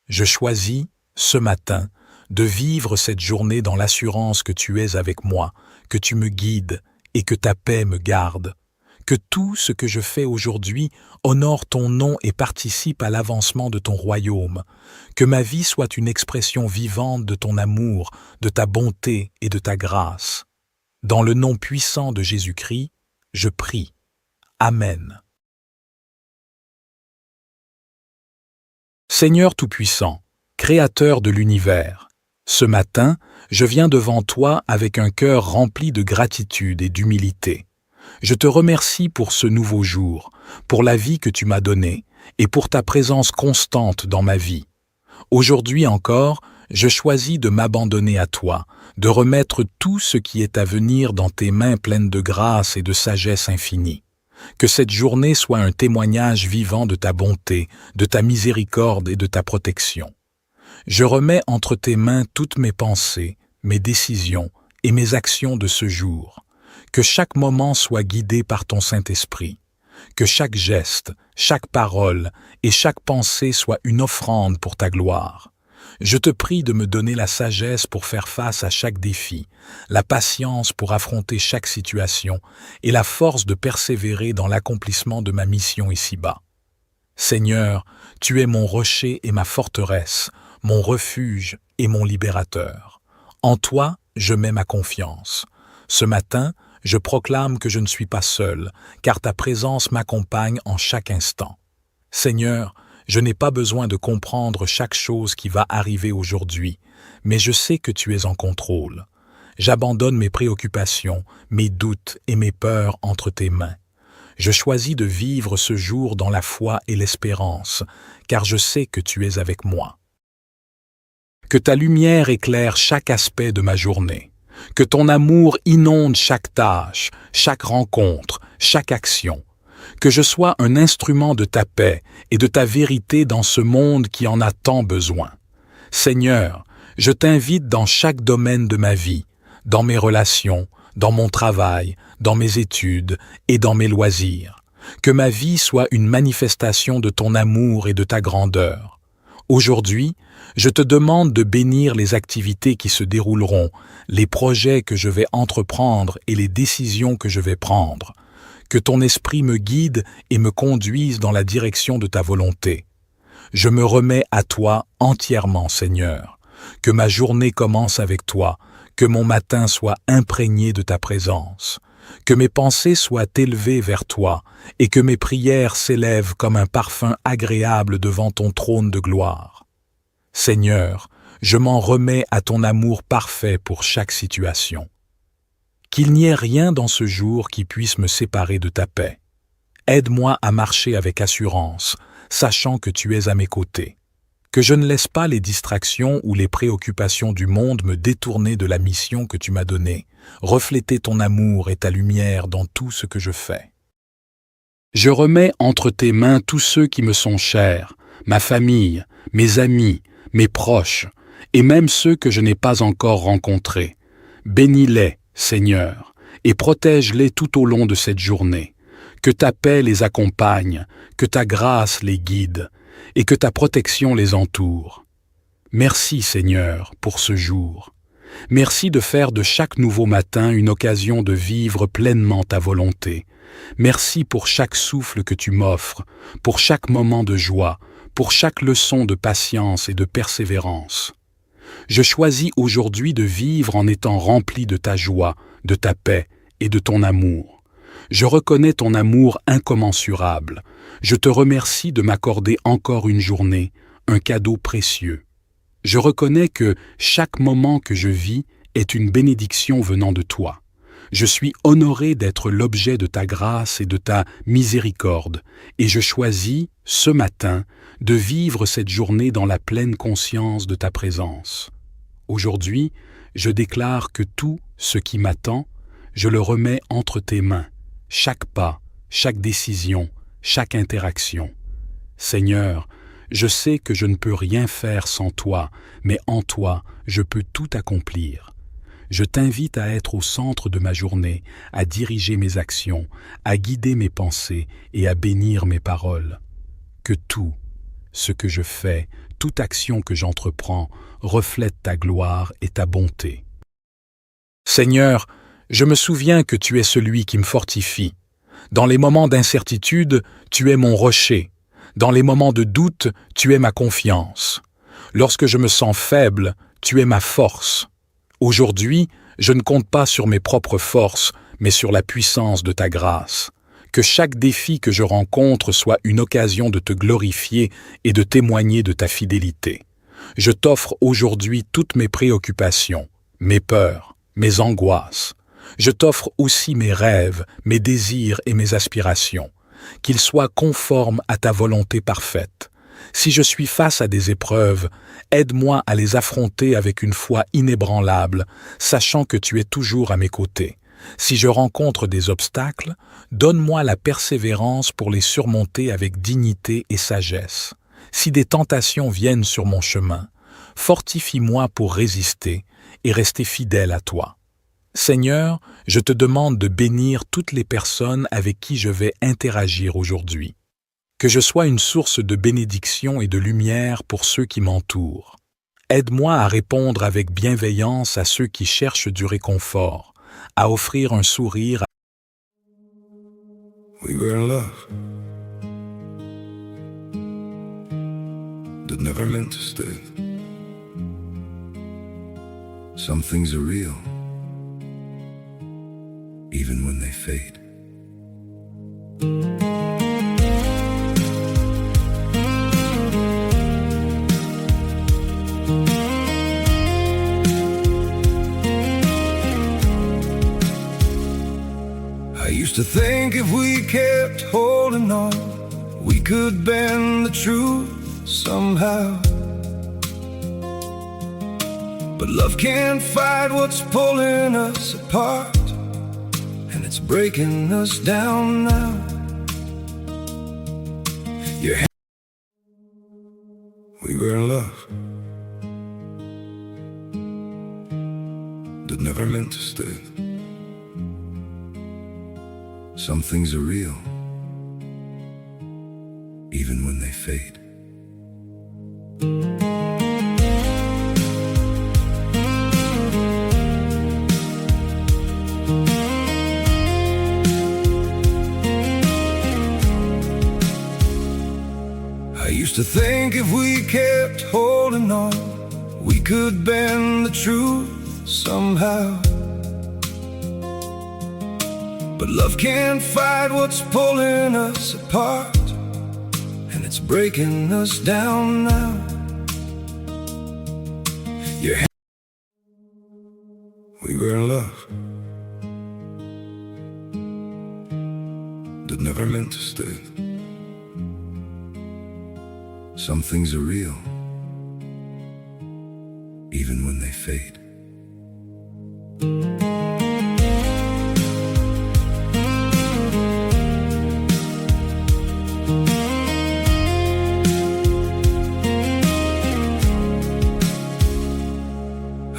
Je choisis, ce matin, de vivre cette journée dans l'assurance que tu es avec moi, que tu me guides et que ta paix me garde. Que tout ce que je fais aujourd'hui honore ton nom et participe à l'avancement de ton royaume. Que ma vie soit une expression vivante de ton amour, de ta bonté et de ta grâce. Dans le nom puissant de Jésus-Christ, je prie. Amen. Seigneur Tout-Puissant, Créateur de l'univers, ce matin, je viens devant toi avec un cœur rempli de gratitude et d'humilité. Je te remercie pour ce nouveau jour, pour la vie que tu m'as donnée et pour ta présence constante dans ma vie. Aujourd'hui encore, je choisis de m'abandonner à toi, de remettre tout ce qui est à venir dans tes mains pleines de grâce et de sagesse infinie. Que cette journée soit un témoignage vivant de ta bonté, de ta miséricorde et de ta protection. Je remets entre tes mains toutes mes pensées, mes décisions et mes actions de ce jour. Que chaque moment soit guidé par ton Saint-Esprit. Que chaque geste, chaque parole et chaque pensée soit une offrande pour ta gloire. Je te prie de me donner la sagesse pour faire face à chaque défi, la patience pour affronter chaque situation et la force de persévérer dans l'accomplissement de ma mission ici-bas. Seigneur, tu es mon rocher et ma forteresse, mon refuge et mon libérateur. En toi, je mets ma confiance. Ce matin, je proclame que je ne suis pas seul, car ta présence m'accompagne en chaque instant. Seigneur, je n'ai pas besoin de comprendre chaque chose qui va arriver aujourd'hui, mais je sais que tu es en contrôle. J'abandonne mes préoccupations, mes doutes et mes peurs entre tes mains. Je choisis de vivre ce jour dans la foi et l'espérance, car je sais que tu es avec moi. Que ta lumière éclaire chaque aspect de ma journée. Que ton amour inonde chaque tâche, chaque rencontre, chaque action. Que je sois un instrument de ta paix et de ta vérité dans ce monde qui en a tant besoin. Seigneur, je t'invite dans chaque domaine de ma vie, dans mes relations, dans mon travail, dans mes études et dans mes loisirs. Que ma vie soit une manifestation de ton amour et de ta grandeur. Aujourd'hui, je te demande de bénir les activités qui se dérouleront, les projets que je vais entreprendre et les décisions que je vais prendre. Que ton esprit me guide et me conduise dans la direction de ta volonté. Je me remets à toi entièrement, Seigneur. Que ma journée commence avec toi, que mon matin soit imprégné de ta présence. Que mes pensées soient élevées vers toi et que mes prières s'élèvent comme un parfum agréable devant ton trône de gloire. Seigneur, je m'en remets à ton amour parfait pour chaque situation. Qu'il n'y ait rien dans ce jour qui puisse me séparer de ta paix. Aide-moi à marcher avec assurance, sachant que tu es à mes côtés. Que je ne laisse pas les distractions ou les préoccupations du monde me détourner de la mission que tu m'as donnée, refléter ton amour et ta lumière dans tout ce que je fais. Je remets entre tes mains tous ceux qui me sont chers, ma famille, mes amis, mes proches, et même ceux que je n'ai pas encore rencontrés. Bénis-les, Seigneur, et protège-les tout au long de cette journée. Que ta paix les accompagne, que ta grâce les guide, et que ta protection les entoure. Merci, Seigneur, pour ce jour. Merci de faire de chaque nouveau matin une occasion de vivre pleinement ta volonté. Merci pour chaque souffle que tu m'offres, pour chaque moment de joie, pour chaque leçon de patience et de persévérance. Je choisis aujourd'hui de vivre en étant rempli de ta joie, de ta paix et de ton amour. Je reconnais ton amour incommensurable. Je te remercie de m'accorder encore une journée, un cadeau précieux. Je reconnais que chaque moment que je vis est une bénédiction venant de toi. Je suis honoré d'être l'objet de ta grâce et de ta miséricorde, et je choisis, ce matin, de vivre cette journée dans la pleine conscience de ta présence. Aujourd'hui, je déclare que tout ce qui m'attend, je le remets entre tes mains, chaque pas, chaque décision, chaque interaction. Seigneur, je sais que je ne peux rien faire sans toi, mais en toi, je peux tout accomplir. Je t'invite à être au centre de ma journée, à diriger mes actions, à guider mes pensées et à bénir mes paroles. Que tout ce que je fais, toute action que j'entreprends, reflète ta gloire et ta bonté. Seigneur, je me souviens que tu es celui qui me fortifie. Dans les moments d'incertitude, tu es mon rocher. Dans les moments de doute, tu es ma confiance. Lorsque je me sens faible, tu es ma force. Aujourd'hui, je ne compte pas sur mes propres forces, mais sur la puissance de ta grâce. Que chaque défi que je rencontre soit une occasion de te glorifier et de témoigner de ta fidélité. Je t'offre aujourd'hui toutes mes préoccupations, mes peurs, mes angoisses. Je t'offre aussi mes rêves, mes désirs et mes aspirations. Qu'ils soient conformes à ta volonté parfaite. Si je suis face à des épreuves, aide-moi à les affronter avec une foi inébranlable, sachant que tu es toujours à mes côtés. Si je rencontre des obstacles, donne-moi la persévérance pour les surmonter avec dignité et sagesse. Si des tentations viennent sur mon chemin, fortifie-moi pour résister et rester fidèle à toi. Seigneur, je te demande de bénir toutes les personnes avec qui je vais interagir aujourd'hui. Que je sois une source de bénédiction et de lumière pour ceux qui m'entourent. Aide-moi à répondre avec bienveillance à ceux qui cherchent du réconfort, à offrir un sourire. We were in love that never meant to stay. Some things are real, even when they fade. I used to think if we kept holding on, we could bend the truth somehow. But love can't fight what's pulling us apart, and it's breaking us down now. We were in love that never meant to stay. Some things are real, even when they fade. I used to think if we kept holding on, we could bend the truth somehow. But love can't fight what's pulling us apart, and it's breaking us down now. We were in love that never meant to stay. Some things are real, even when they fade.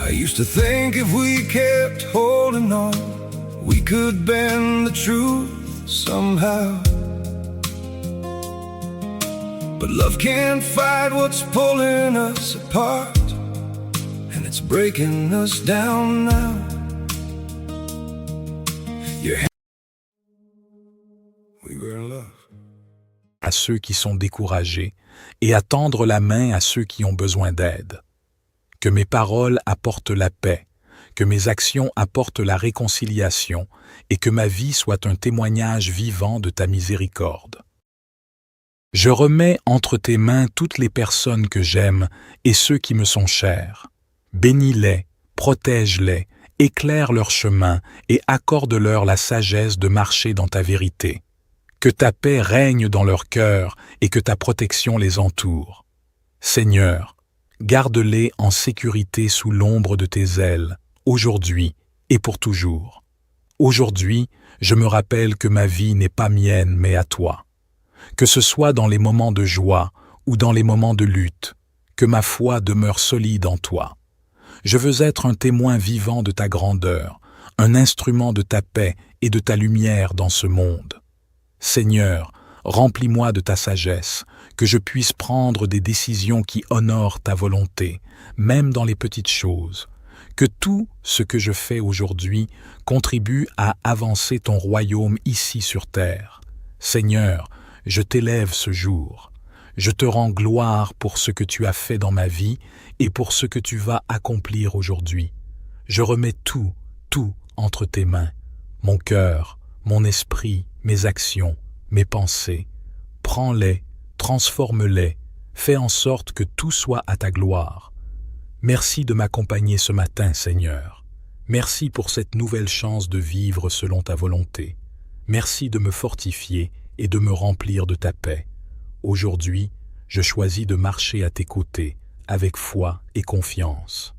I used to think if we kept holding on, we could bend the truth somehow. But love can't fight what's pulling us apart, and it's breaking us down now. We were in love. À ceux qui sont découragés et à tendre la main à ceux qui ont besoin d'aide. Que mes paroles apportent la paix, que mes actions apportent la réconciliation et que ma vie soit un témoignage vivant de ta miséricorde. Je remets entre tes mains toutes les personnes que j'aime et ceux qui me sont chers. Bénis-les, protège-les, éclaire leur chemin et accorde-leur la sagesse de marcher dans ta vérité. Que ta paix règne dans leur cœur et que ta protection les entoure. Seigneur, garde-les en sécurité sous l'ombre de tes ailes, aujourd'hui et pour toujours. Aujourd'hui, je me rappelle que ma vie n'est pas mienne mais à toi. Que ce soit dans les moments de joie ou dans les moments de lutte, que ma foi demeure solide en toi. Je veux être un témoin vivant de ta grandeur, un instrument de ta paix et de ta lumière dans ce monde. Seigneur, remplis-moi de ta sagesse, que je puisse prendre des décisions qui honorent ta volonté, même dans les petites choses. Que tout ce que je fais aujourd'hui contribue à avancer ton royaume ici sur terre. Seigneur, je t'élève ce jour. Je te rends gloire pour ce que tu as fait dans ma vie et pour ce que tu vas accomplir aujourd'hui. Je remets tout entre tes mains. Mon cœur, mon esprit, mes actions, mes pensées. Prends-les, transforme-les, fais en sorte que tout soit à ta gloire. Merci de m'accompagner ce matin, Seigneur. Merci pour cette nouvelle chance de vivre selon ta volonté. Merci de me fortifier et de me remplir de ta paix. Aujourd'hui, je choisis de marcher à tes côtés, avec foi et confiance.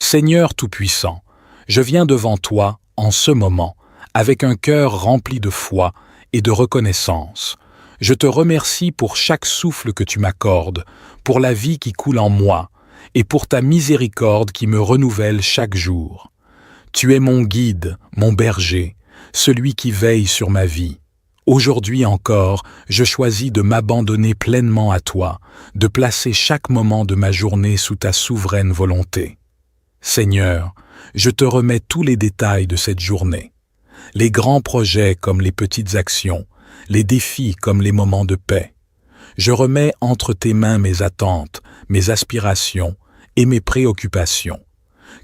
Seigneur Tout-Puissant, je viens devant toi, en ce moment, avec un cœur rempli de foi et de reconnaissance. Je te remercie pour chaque souffle que tu m'accordes, pour la vie qui coule en moi, et pour ta miséricorde qui me renouvelle chaque jour. Tu es mon guide, mon berger, celui qui veille sur ma vie. Aujourd'hui encore, je choisis de m'abandonner pleinement à toi, de placer chaque moment de ma journée sous ta souveraine volonté. Seigneur, je te remets tous les détails de cette journée. Les grands projets comme les petites actions, les défis comme les moments de paix. Je remets entre tes mains mes attentes, mes aspirations et mes préoccupations.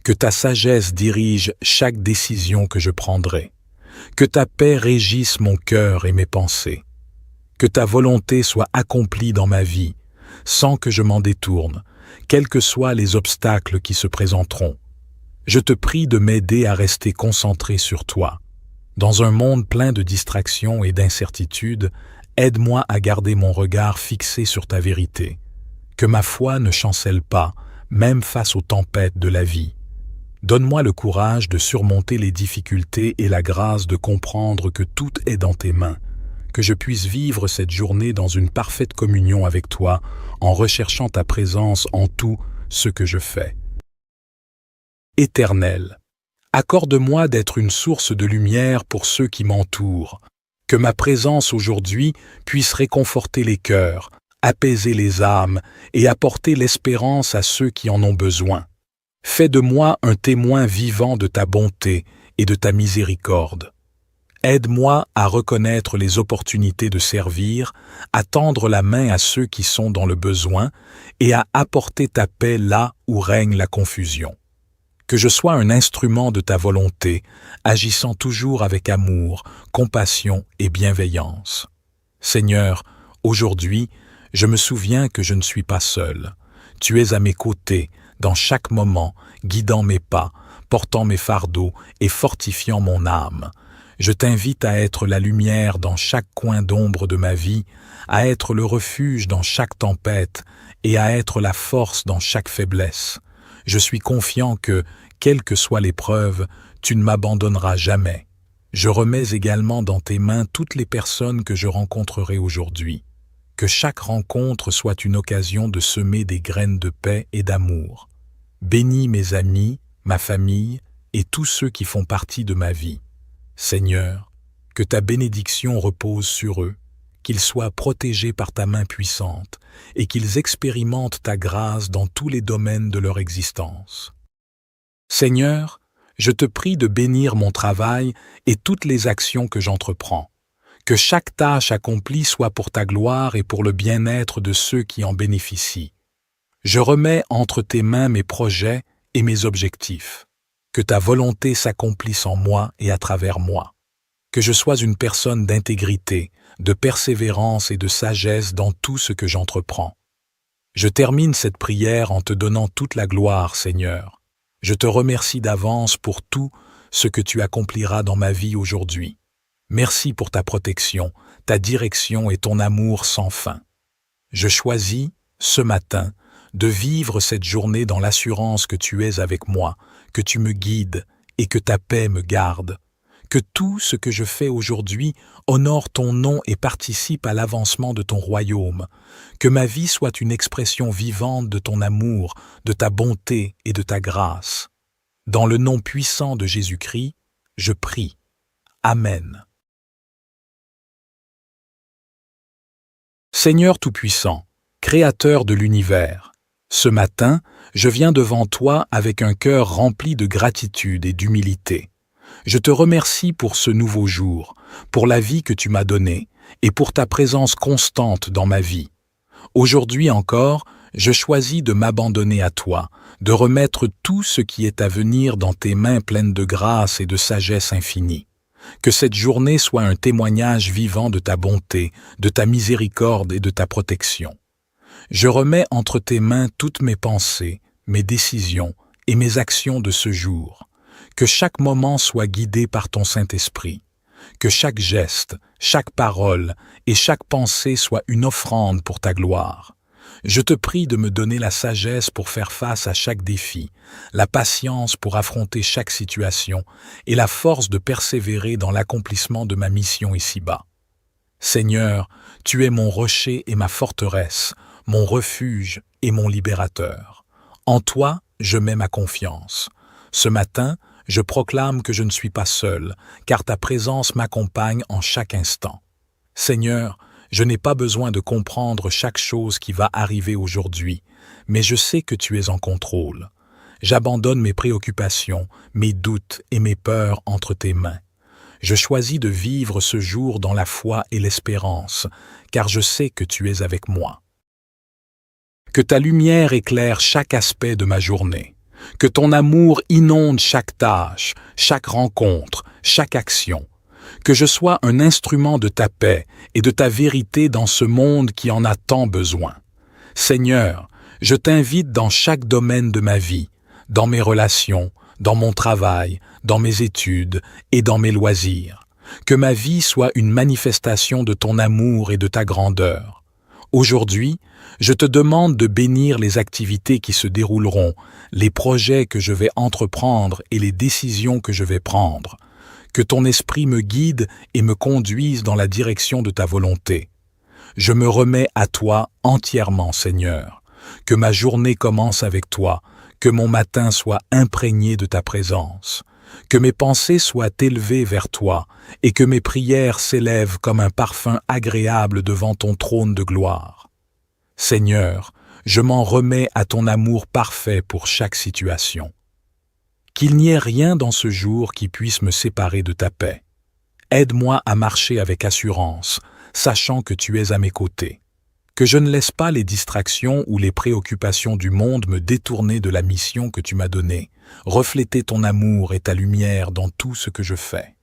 Que ta sagesse dirige chaque décision que je prendrai. Que ta paix régisse mon cœur et mes pensées. Que ta volonté soit accomplie dans ma vie, sans que je m'en détourne, quels que soient les obstacles qui se présenteront. Je te prie de m'aider à rester concentré sur toi. Dans un monde plein de distractions et d'incertitudes, aide-moi à garder mon regard fixé sur ta vérité. Que ma foi ne chancelle pas, même face aux tempêtes de la vie. Donne-moi le courage de surmonter les difficultés et la grâce de comprendre que tout est dans tes mains, que je puisse vivre cette journée dans une parfaite communion avec toi, en recherchant ta présence en tout ce que je fais. Éternel, accorde-moi d'être une source de lumière pour ceux qui m'entourent, que ma présence aujourd'hui puisse réconforter les cœurs, apaiser les âmes et apporter l'espérance à ceux qui en ont besoin. Fais de moi un témoin vivant de ta bonté et de ta miséricorde. Aide-moi à reconnaître les opportunités de servir, à tendre la main à ceux qui sont dans le besoin et à apporter ta paix là où règne la confusion. Que je sois un instrument de ta volonté, agissant toujours avec amour, compassion et bienveillance. Seigneur, aujourd'hui, je me souviens que je ne suis pas seul. Tu es à mes côtés, dans chaque moment, guidant mes pas, portant mes fardeaux et fortifiant mon âme. Je t'invite à être la lumière dans chaque coin d'ombre de ma vie, à être le refuge dans chaque tempête et à être la force dans chaque faiblesse. Je suis confiant que, quelle que soit l'épreuve, tu ne m'abandonneras jamais. Je remets également dans tes mains toutes les personnes que je rencontrerai aujourd'hui. Que chaque rencontre soit une occasion de semer des graines de paix et d'amour. Bénis mes amis, ma famille et tous ceux qui font partie de ma vie. Seigneur, que ta bénédiction repose sur eux, qu'ils soient protégés par ta main puissante et qu'ils expérimentent ta grâce dans tous les domaines de leur existence. Seigneur, je te prie de bénir mon travail et toutes les actions que j'entreprends. Que chaque tâche accomplie soit pour ta gloire et pour le bien-être de ceux qui en bénéficient. Je remets entre tes mains mes projets et mes objectifs. Que ta volonté s'accomplisse en moi et à travers moi. Que je sois une personne d'intégrité, de persévérance et de sagesse dans tout ce que j'entreprends. Je termine cette prière en te donnant toute la gloire, Seigneur. Je te remercie d'avance pour tout ce que tu accompliras dans ma vie aujourd'hui. Merci pour ta protection, ta direction et ton amour sans fin. Je choisis, ce matin, de vivre cette journée dans l'assurance que tu es avec moi, que tu me guides et que ta paix me garde. Que tout ce que je fais aujourd'hui honore ton nom et participe à l'avancement de ton royaume. Que ma vie soit une expression vivante de ton amour, de ta bonté et de ta grâce. Dans le nom puissant de Jésus-Christ, je prie. Amen. Seigneur Tout-Puissant, Créateur de l'univers, ce matin, je viens devant toi avec un cœur rempli de gratitude et d'humilité. Je te remercie pour ce nouveau jour, pour la vie que tu m'as donnée et pour ta présence constante dans ma vie. Aujourd'hui encore, je choisis de m'abandonner à toi, de remettre tout ce qui est à venir dans tes mains pleines de grâce et de sagesse infinie. Que cette journée soit un témoignage vivant de ta bonté, de ta miséricorde et de ta protection. Je remets entre tes mains toutes mes pensées, mes décisions et mes actions de ce jour. Que chaque moment soit guidé par ton Saint-Esprit. Que chaque geste, chaque parole et chaque pensée soit une offrande pour ta gloire. Je te prie de me donner la sagesse pour faire face à chaque défi, la patience pour affronter chaque situation et la force de persévérer dans l'accomplissement de ma mission ici-bas. Seigneur, tu es mon rocher et ma forteresse, mon refuge et mon libérateur. En toi, je mets ma confiance. Ce matin, je proclame que je ne suis pas seul, car ta présence m'accompagne en chaque instant. Seigneur, je n'ai pas besoin de comprendre chaque chose qui va arriver aujourd'hui, mais je sais que tu es en contrôle. J'abandonne mes préoccupations, mes doutes et mes peurs entre tes mains. Je choisis de vivre ce jour dans la foi et l'espérance, car je sais que tu es avec moi. Que ta lumière éclaire chaque aspect de ma journée. Que ton amour inonde chaque tâche, chaque rencontre, chaque action. Que je sois un instrument de ta paix et de ta vérité dans ce monde qui en a tant besoin. Seigneur, je t'invite dans chaque domaine de ma vie, dans mes relations, dans mon travail, dans mes études et dans mes loisirs. Que ma vie soit une manifestation de ton amour et de ta grandeur. Aujourd'hui, je te demande de bénir les activités qui se dérouleront, les projets que je vais entreprendre et les décisions que je vais prendre. Que ton esprit me guide et me conduise dans la direction de ta volonté. Je me remets à toi entièrement, Seigneur. Que ma journée commence avec toi, que mon matin soit imprégné de ta présence. Que mes pensées soient élevées vers toi et que mes prières s'élèvent comme un parfum agréable devant ton trône de gloire. Seigneur, je m'en remets à ton amour parfait pour chaque situation. Qu'il n'y ait rien dans ce jour qui puisse me séparer de ta paix. Aide-moi à marcher avec assurance, sachant que tu es à mes côtés. Que je ne laisse pas les distractions ou les préoccupations du monde me détourner de la mission que tu m'as donnée, refléter ton amour et ta lumière dans tout ce que je fais.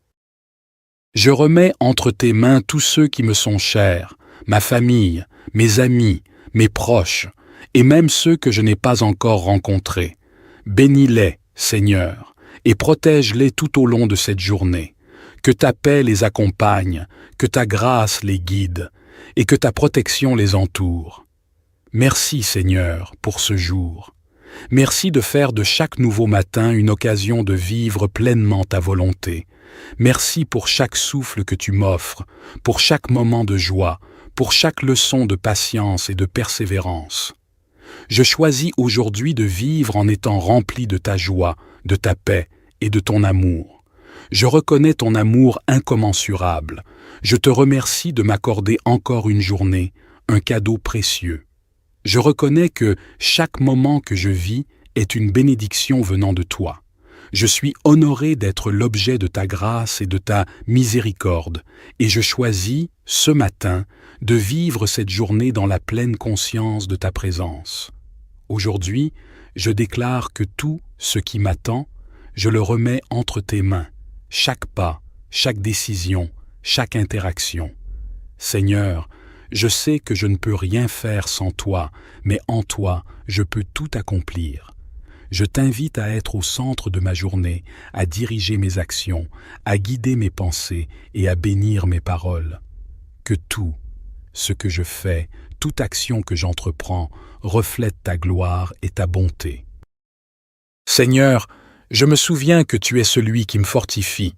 Je remets entre tes mains tous ceux qui me sont chers, ma famille, mes amis, mes proches, et même ceux que je n'ai pas encore rencontrés. Bénis-les, Seigneur, et protège-les tout au long de cette journée. Que ta paix les accompagne, que ta grâce les guide, et que ta protection les entoure. Merci, Seigneur, pour ce jour. Merci de faire de chaque nouveau matin une occasion de vivre pleinement ta volonté. Merci pour chaque souffle que tu m'offres, pour chaque moment de joie, pour chaque leçon de patience et de persévérance. Je choisis aujourd'hui de vivre en étant rempli de ta joie, de ta paix et de ton amour. Je reconnais ton amour incommensurable. Je te remercie de m'accorder encore une journée, un cadeau précieux. Je reconnais que chaque moment que je vis est une bénédiction venant de toi. Je suis honoré d'être l'objet de ta grâce et de ta miséricorde, et je choisis, ce matin, de vivre cette journée dans la pleine conscience de ta présence. Aujourd'hui, je déclare que tout ce qui m'attend, je le remets entre tes mains, chaque pas, chaque décision, chaque interaction. Seigneur, je sais que je ne peux rien faire sans toi, mais en toi, je peux tout accomplir. Je t'invite à être au centre de ma journée, à diriger mes actions, à guider mes pensées et à bénir mes paroles. Que tout ce que je fais, toute action que j'entreprends, reflète ta gloire et ta bonté. Seigneur, je me souviens que tu es celui qui me fortifie.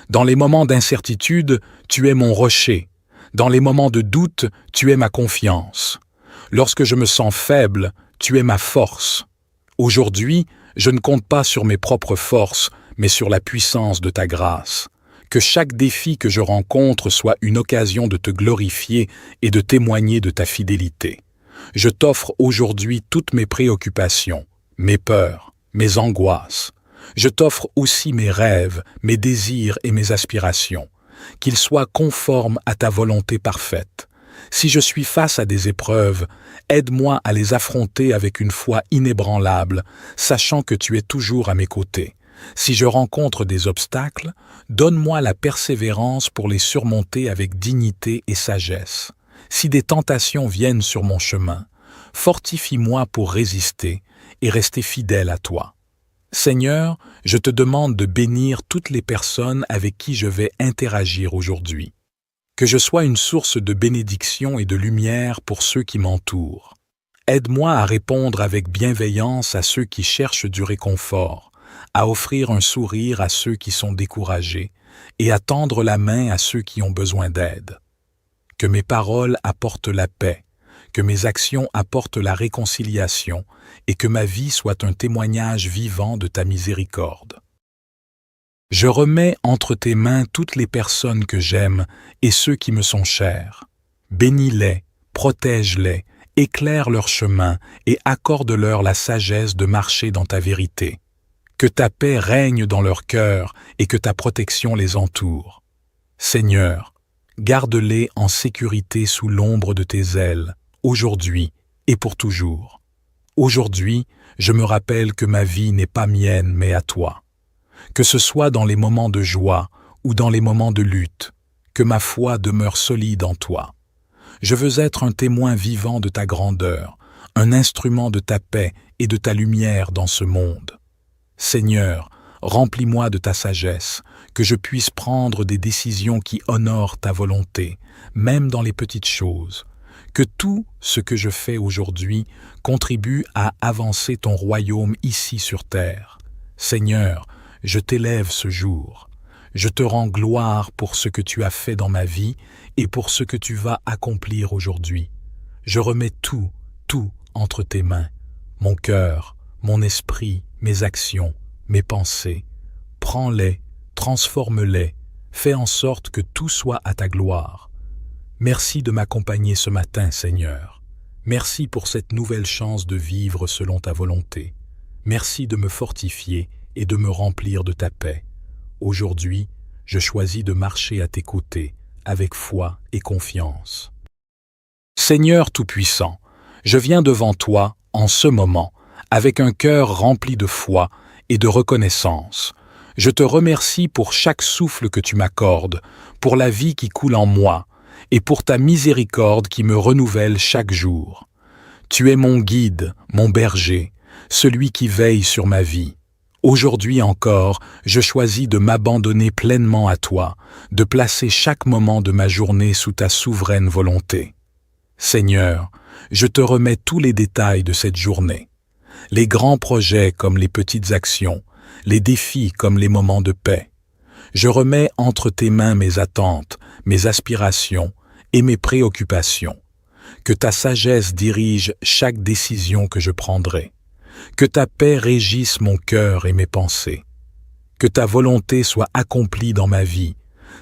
Dans les moments d'incertitude, tu es mon rocher. Dans les moments de doute, tu es ma confiance. Lorsque je me sens faible, tu es ma force. Aujourd'hui, je ne compte pas sur mes propres forces, mais sur la puissance de ta grâce. Que chaque défi que je rencontre soit une occasion de te glorifier et de témoigner de ta fidélité. Je t'offre aujourd'hui toutes mes préoccupations, mes peurs, mes angoisses. Je t'offre aussi mes rêves, mes désirs et mes aspirations. Qu'ils soient conformes à ta volonté parfaite. Si je suis face à des épreuves, aide-moi à les affronter avec une foi inébranlable, sachant que tu es toujours à mes côtés. Si je rencontre des obstacles, donne-moi la persévérance pour les surmonter avec dignité et sagesse. Si des tentations viennent sur mon chemin, fortifie-moi pour résister et rester fidèle à toi. Seigneur, je te demande de bénir toutes les personnes avec qui je vais interagir aujourd'hui. Que je sois une source de bénédiction et de lumière pour ceux qui m'entourent. Aide-moi à répondre avec bienveillance à ceux qui cherchent du réconfort, à offrir un sourire à ceux qui sont découragés et à tendre la main à ceux qui ont besoin d'aide. Que mes paroles apportent la paix, que mes actions apportent la réconciliation et que ma vie soit un témoignage vivant de ta miséricorde. Je remets entre tes mains toutes les personnes que j'aime et ceux qui me sont chers. Bénis-les, protège-les, éclaire leur chemin et accorde-leur la sagesse de marcher dans ta vérité. Que ta paix règne dans leur cœur et que ta protection les entoure. Seigneur, garde-les en sécurité sous l'ombre de tes ailes, aujourd'hui et pour toujours. Aujourd'hui, je me rappelle que ma vie n'est pas mienne mais à toi. Que ce soit dans les moments de joie ou dans les moments de lutte, que ma foi demeure solide en toi. Je veux être un témoin vivant de ta grandeur, un instrument de ta paix et de ta lumière dans ce monde. Seigneur, remplis-moi de ta sagesse, que je puisse prendre des décisions qui honorent ta volonté, même dans les petites choses. Que tout ce que je fais aujourd'hui contribue à avancer ton royaume ici sur terre. Seigneur, je t'élève ce jour. Je te rends gloire pour ce que tu as fait dans ma vie et pour ce que tu vas accomplir aujourd'hui. Je remets tout entre tes mains, mon cœur, mon esprit, mes actions, mes pensées. Prends-les, transforme-les, fais en sorte que tout soit à ta gloire. Merci de m'accompagner ce matin, Seigneur. Merci pour cette nouvelle chance de vivre selon ta volonté. Merci de me fortifier et de me remplir de ta paix. Aujourd'hui, je choisis de marcher à tes côtés, avec foi et confiance. Seigneur Tout-Puissant, je viens devant toi, en ce moment, avec un cœur rempli de foi et de reconnaissance. Je te remercie pour chaque souffle que tu m'accordes, pour la vie qui coule en moi, et pour ta miséricorde qui me renouvelle chaque jour. Tu es mon guide, mon berger, celui qui veille sur ma vie. Aujourd'hui encore, je choisis de m'abandonner pleinement à toi, de placer chaque moment de ma journée sous ta souveraine volonté. Seigneur, je te remets tous les détails de cette journée. Les grands projets comme les petites actions, les défis comme les moments de paix. Je remets entre tes mains mes attentes, mes aspirations et mes préoccupations. Que ta sagesse dirige chaque décision que je prendrai. Que ta paix régisse mon cœur et mes pensées. Que ta volonté soit accomplie dans ma vie,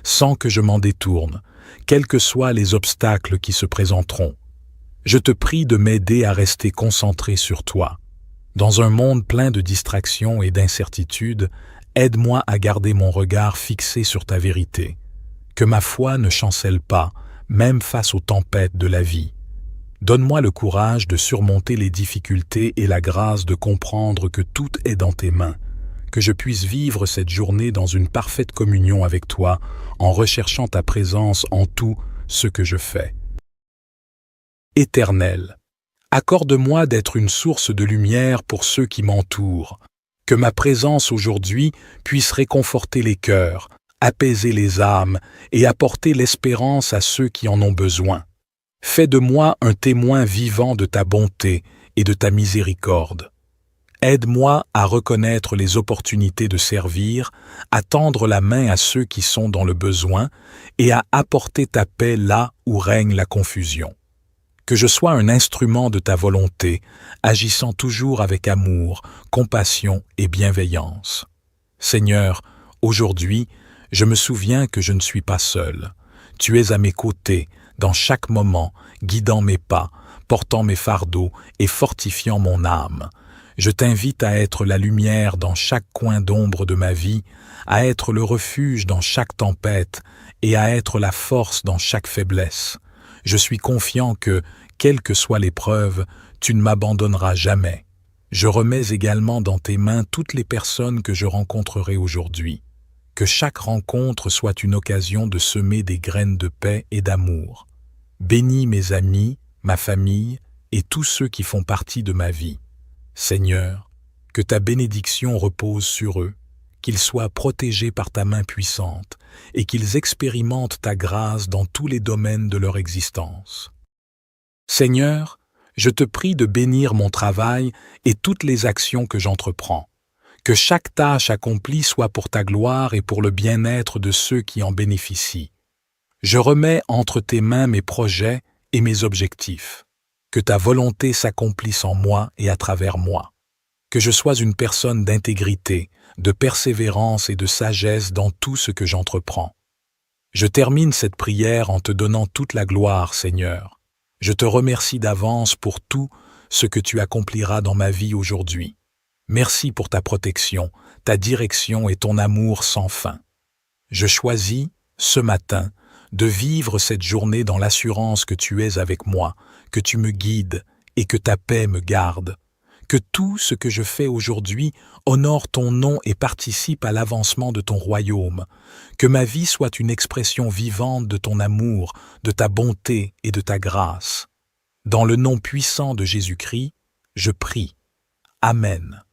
sans que je m'en détourne, quels que soient les obstacles qui se présenteront. Je te prie de m'aider à rester concentré sur toi. Dans un monde plein de distractions et d'incertitudes, aide-moi à garder mon regard fixé sur ta vérité. Que ma foi ne chancelle pas, même face aux tempêtes de la vie. Donne-moi le courage de surmonter les difficultés et la grâce de comprendre que tout est dans tes mains. Que je puisse vivre cette journée dans une parfaite communion avec toi, en recherchant ta présence en tout ce que je fais. Éternel, accorde-moi d'être une source de lumière pour ceux qui m'entourent. Que ma présence aujourd'hui puisse réconforter les cœurs, apaiser les âmes et apporter l'espérance à ceux qui en ont besoin. Fais de moi un témoin vivant de ta bonté et de ta miséricorde. Aide-moi à reconnaître les opportunités de servir, à tendre la main à ceux qui sont dans le besoin et à apporter ta paix là où règne la confusion. Que je sois un instrument de ta volonté, agissant toujours avec amour, compassion et bienveillance. Seigneur, aujourd'hui, je me souviens que je ne suis pas seul. Tu es à mes côtés, dans chaque moment, guidant mes pas, portant mes fardeaux et fortifiant mon âme. Je t'invite à être la lumière dans chaque coin d'ombre de ma vie, à être le refuge dans chaque tempête et à être la force dans chaque faiblesse. Je suis confiant que, quelle que soit l'épreuve, tu ne m'abandonneras jamais. Je remets également dans tes mains toutes les personnes que je rencontrerai aujourd'hui. Que chaque rencontre soit une occasion de semer des graines de paix et d'amour. Bénis mes amis, ma famille et tous ceux qui font partie de ma vie. Seigneur, que ta bénédiction repose sur eux, qu'ils soient protégés par ta main puissante et qu'ils expérimentent ta grâce dans tous les domaines de leur existence. Seigneur, je te prie de bénir mon travail et toutes les actions que j'entreprends. Que chaque tâche accomplie soit pour ta gloire et pour le bien-être de ceux qui en bénéficient. Je remets entre tes mains mes projets et mes objectifs. Que ta volonté s'accomplisse en moi et à travers moi. Que je sois une personne d'intégrité, de persévérance et de sagesse dans tout ce que j'entreprends. Je termine cette prière en te donnant toute la gloire, Seigneur. Je te remercie d'avance pour tout ce que tu accompliras dans ma vie aujourd'hui. Merci pour ta protection, ta direction et ton amour sans fin. Je choisis, ce matin, de vivre cette journée dans l'assurance que tu es avec moi, que tu me guides et que ta paix me garde. Que tout ce que je fais aujourd'hui honore ton nom et participe à l'avancement de ton royaume. Que ma vie soit une expression vivante de ton amour, de ta bonté et de ta grâce. Dans le nom puissant de Jésus-Christ, je prie. Amen.